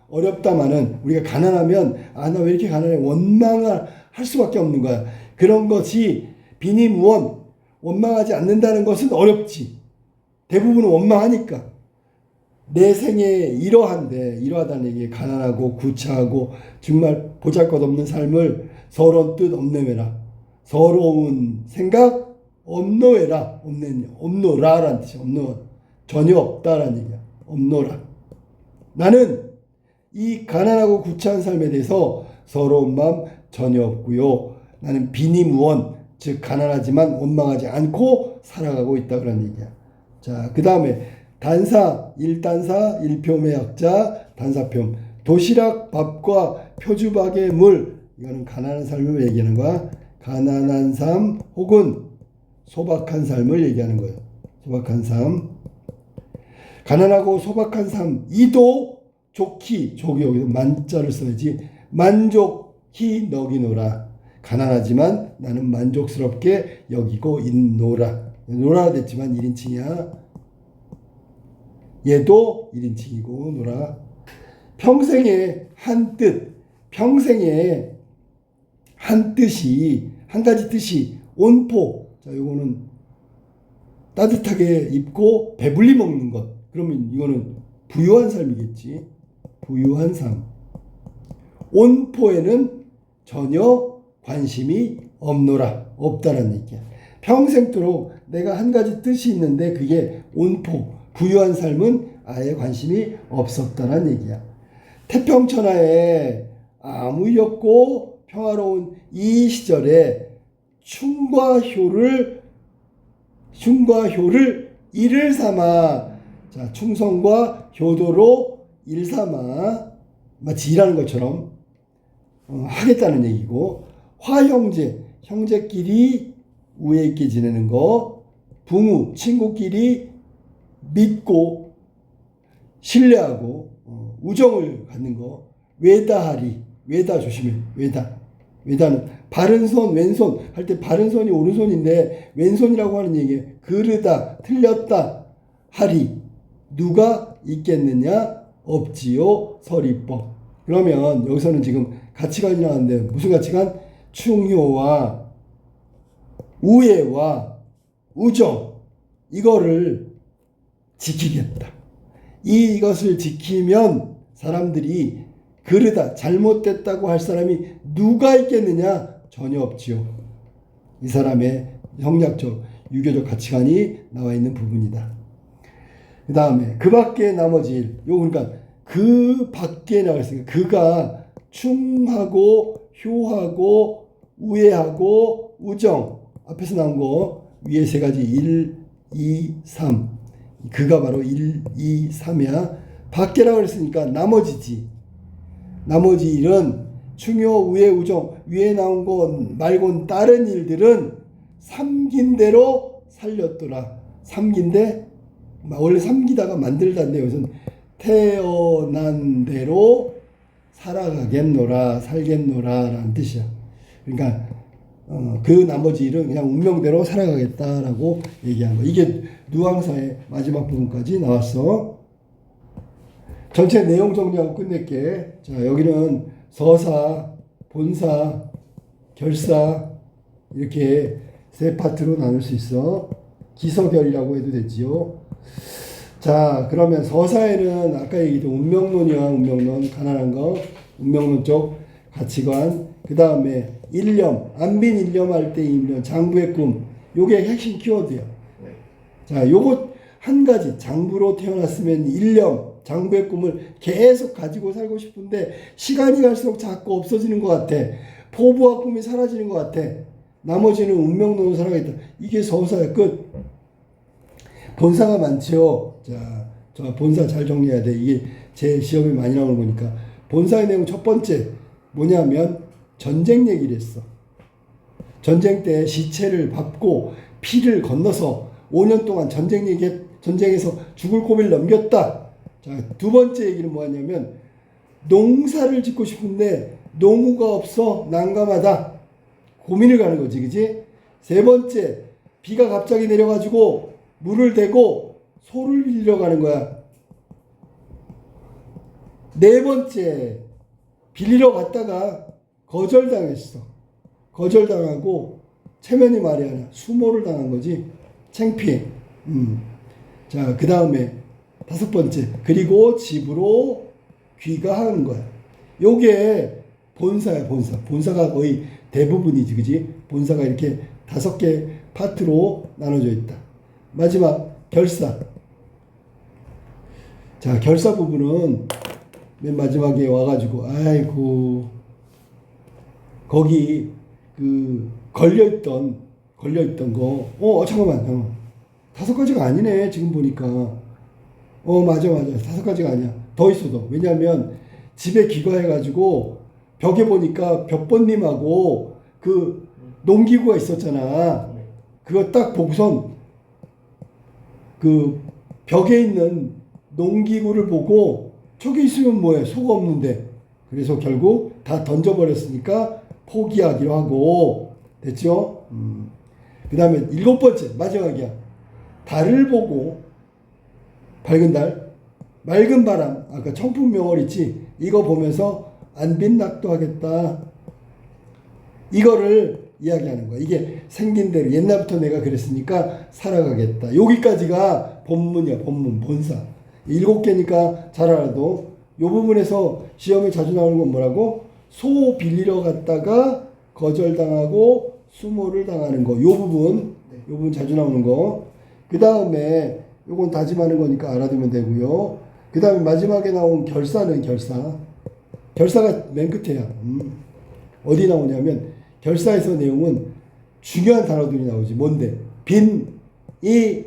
어렵다마는 우리가 가난하면 나 왜 이렇게 가난해? 원망을 할 수밖에 없는 거야. 그런 것이 비니무원. 원망하지 않는다는 것은 어렵지. 대부분은 원망하니까. 내 생에 이러하다는 얘기. 가난하고 구차하고 정말 보잘것없는 삶을 서러운 뜻 없내매라. 서러운 생각 없노해라. 없노라라는 뜻이야. 전혀 없다라는 얘기야. 없노라. 나는 이 가난하고 구차한 삶에 대해서 서러운 마음 전혀 없고요. 나는 비니무원, 즉 가난하지만 원망하지 않고 살아가고 있다 그런 얘기야. 자, 그 다음에 단사, 일단사, 일표매 약자, 단사표. 도시락 밥과 표주박의 물, 이거는 가난한 삶을 얘기하는 거야. 가난한 삶 혹은 소박한 삶을 얘기하는 거예요. 소박한 삶. 가난하고 소박한 삶, 이도 좋기, 족이 여기서 만자를 써야지. 만족히 너기노라. 가난하지만 나는 만족스럽게 여기고 있노라. 노라 됐지만 1인칭이야. 얘도 1인칭이고 노라. 평생에 한 뜻, 평생에 한 뜻이, 한 가지 뜻이 온포. 자, 요거는 따뜻하게 입고 배불리 먹는 것. 그러면 이거는 부유한 삶이겠지. 부유한 삶. 온포에는 전혀 관심이 없노라. 없다는 얘기야. 평생토록 내가 한 가지 뜻이 있는데 그게 온포, 부유한 삶은 아예 관심이 없었다는 얘기야. 태평천하에 아무 일 없고 평화로운 이 시절에 충과 효를 일을 삼아, 자, 충성과 효도로 일 삼아, 마치 일하는 것처럼 하겠다는 얘기고, 화형제, 형제끼리 우애 있게 지내는 거, 부모, 친구끼리 믿고 신뢰하고 우정을 갖는 거, 외다하리, 외다 조심해, 외다는 바른손, 왼손 할 때 바른손이 오른손인데 왼손이라고 하는 얘기예요. 그르다, 틀렸다 하리, 누가 있겠느냐? 없지요, 서리법. 그러면 여기서는 지금 가치관이 나왔는데 무슨 가치관? 충효와 우애와 우정, 이거를 지키겠다. 이것을 지키면 사람들이 그르다, 잘못됐다고 할 사람이 누가 있겠느냐? 전혀 없지요. 이 사람의 형략적, 유교적 가치관이 나와 있는 부분이다. 그 다음에 그 밖에 나머지 일. 요 그러니까 그 밖에 나와 있으니까 그가 충하고 효하고 우애하고 우정, 앞에서 나온 거 위에 세 가지 1, 2, 3. 그가 바로 1, 2, 3이야. 밖에라고 그랬으니까 나머지지. 나머지 일은 충효, 우애, 우정, 위에 나온 거 말고는 다른 일들은 삼긴 대로 살렸더라. 삼긴데 원래 삼기다가 만들다인데 여기서는 태어난 대로 살아가겠노라, 살겠노라 라는 뜻이야. 그러니까 그 나머지 일은 그냥 운명대로 살아가겠다라고 얘기한 거. 이게 누앙사의 마지막 부분까지 나왔어. 전체 내용 정리하고 끝낼게. 자, 여기는 서사, 본사, 결사 이렇게 세 파트로 나눌 수 있어. 기서결이라고 해도 되지요. 자, 그러면 서사에는 아까 얘기했던 운명론이야. 운명론, 가난한 거, 운명론 쪽 가치관. 그 다음에 일념, 안빈 일념 할 때 일념, 장부의 꿈. 요게 핵심 키워드야. 자, 요것 한 가지, 장부로 태어났으면 일념, 장부의 꿈을 계속 가지고 살고 싶은데 시간이 갈수록 자꾸 없어지는 것 같아. 포부와 꿈이 사라지는 것 같아. 나머지는 운명론으로 살아가겠다. 이게 서사의 끝. 본사가 많지요. 자, 저 본사 잘 정리해야 돼. 이게 제 시험에 많이 나오는 거니까. 본사의 내용 첫 번째 뭐냐면 전쟁 얘기를 했어. 전쟁 때 시체를 밟고 피를 건너서 5년 동안 전쟁에서 죽을 고비를 넘겼다. 자, 두 번째 얘기는 뭐냐면 농사를 짓고 싶은데 농우가 없어 난감하다. 고민을 가는 거지, 그지? 세 번째, 비가 갑자기 내려가지고 물을 대고 소를 빌리러 가는 거야. 네 번째, 빌리러 갔다가 거절당했어. 거절당하고 체면이 말이 안 나. 수모를 당한 거지. 창피해. 자, 그 다음에 다섯 번째, 그리고 집으로 귀가하는 거야. 요게 본사야, 본사. 본사가 거의 대부분이지, 그지? 본사가 이렇게 5개 파트로 나눠져 있다. 마지막, 결사. 자, 결사 부분은 맨 마지막에 와가지고, 아이고, 거기, 걸려있던 거, 잠깐만, 5가지가 아니네, 지금 보니까. 맞아. 5가지가 아니야. 더 있어, 더. 왜냐면, 집에 귀가해가지고 벽에 보니까 벽번님하고 그 농기구가 있었잖아. 그거 딱 보고선 그 벽에 있는 농기구를 보고 저기 있으면 뭐해, 소가 없는데. 그래서 결국 다 던져버렸으니까 포기하기로 하고 됐죠. 그 다음에 7번째 마지막이야. 달을 보고, 밝은 달, 맑은 바람, 아까 청풍명월 있지, 이거 보면서 안 빛낙도 하겠다, 이거를 이야기하는 거야. 이게 생긴 대로 옛날부터 내가 그랬으니까 살아가겠다. 여기까지가 본문이야. 본문, 본사. 7개니까 잘 알아도 이 부분에서 시험에 자주 나오는 건 뭐라고? 소 빌리러 갔다가 거절당하고 수모를 당하는 거. 요 부분 자주 나오는 거. 그 다음에 요건 다짐하는 거니까 알아두면 되고요. 그 다음에 마지막에 나온 결사는 결사가 맨 끝에야. 어디 나오냐면 결사에서 내용은 중요한 단어들이 나오지. 뭔데? 빈, 이,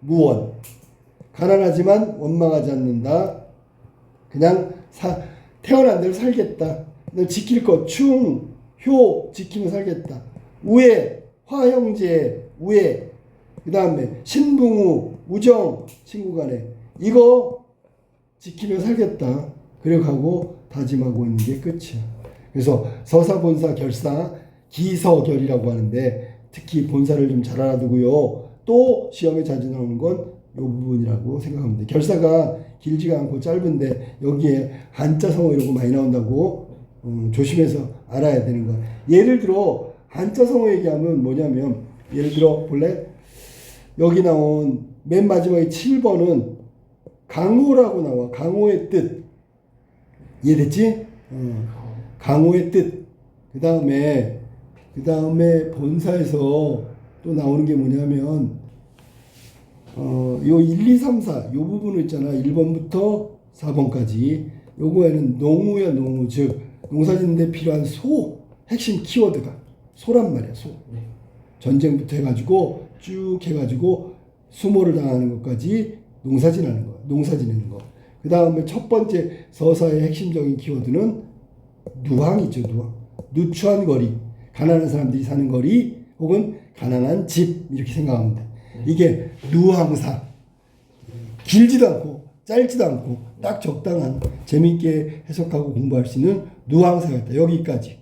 무원. 가난하지만 원망하지 않는다. 그냥 태어난 대로 살겠다. 지킬 것, 충, 효, 지키면 살겠다. 우애, 화형제, 우애. 그 다음에 신붕우, 우정, 친구 간에. 이거 지키면 살겠다. 그렇게 하고 다짐하고 있는 게 끝이야. 그래서 서사, 본사, 결사, 기서결이라고 하는데 특히 본사를 좀 잘 알아두고요. 또 시험에 자주 나오는 건 이 부분이라고 생각하면 돼. 결사가 길지가 않고 짧은데 여기에 한자 성어 이런 거 많이 나온다고 조심해서 알아야 되는 거야. 예를 들어 한자 성어 얘기하면 뭐냐면, 예를 들어 볼래? 여기 나온 맨 마지막에 7번은 강호라고 나와. 강호의 뜻. 이해됐지? 강호의 뜻. 그 다음에 본사에서 또 나오는 게 뭐냐면 요 1, 2, 3, 4 요 부분을 있잖아. 1번부터 4번까지. 요거에는 농우야, 농우. 즉 농사짓는데 필요한 소, 핵심 키워드가 소란 말이야. 소. 전쟁부터 해가지고 쭉 해가지고 수모를 당하는 것까지 농사 지내는 거. 그 다음에 첫 번째 서사의 핵심적인 키워드는 누항이죠. 누항. 누추한 거리, 가난한 사람들이 사는 거리, 혹은 가난한 집, 이렇게 생각하면 돼. 이게 누항사. 길지도 않고 짧지도 않고 딱 적당한, 재미있게 해석하고 공부할 수 있는 누항사였다. 여기까지.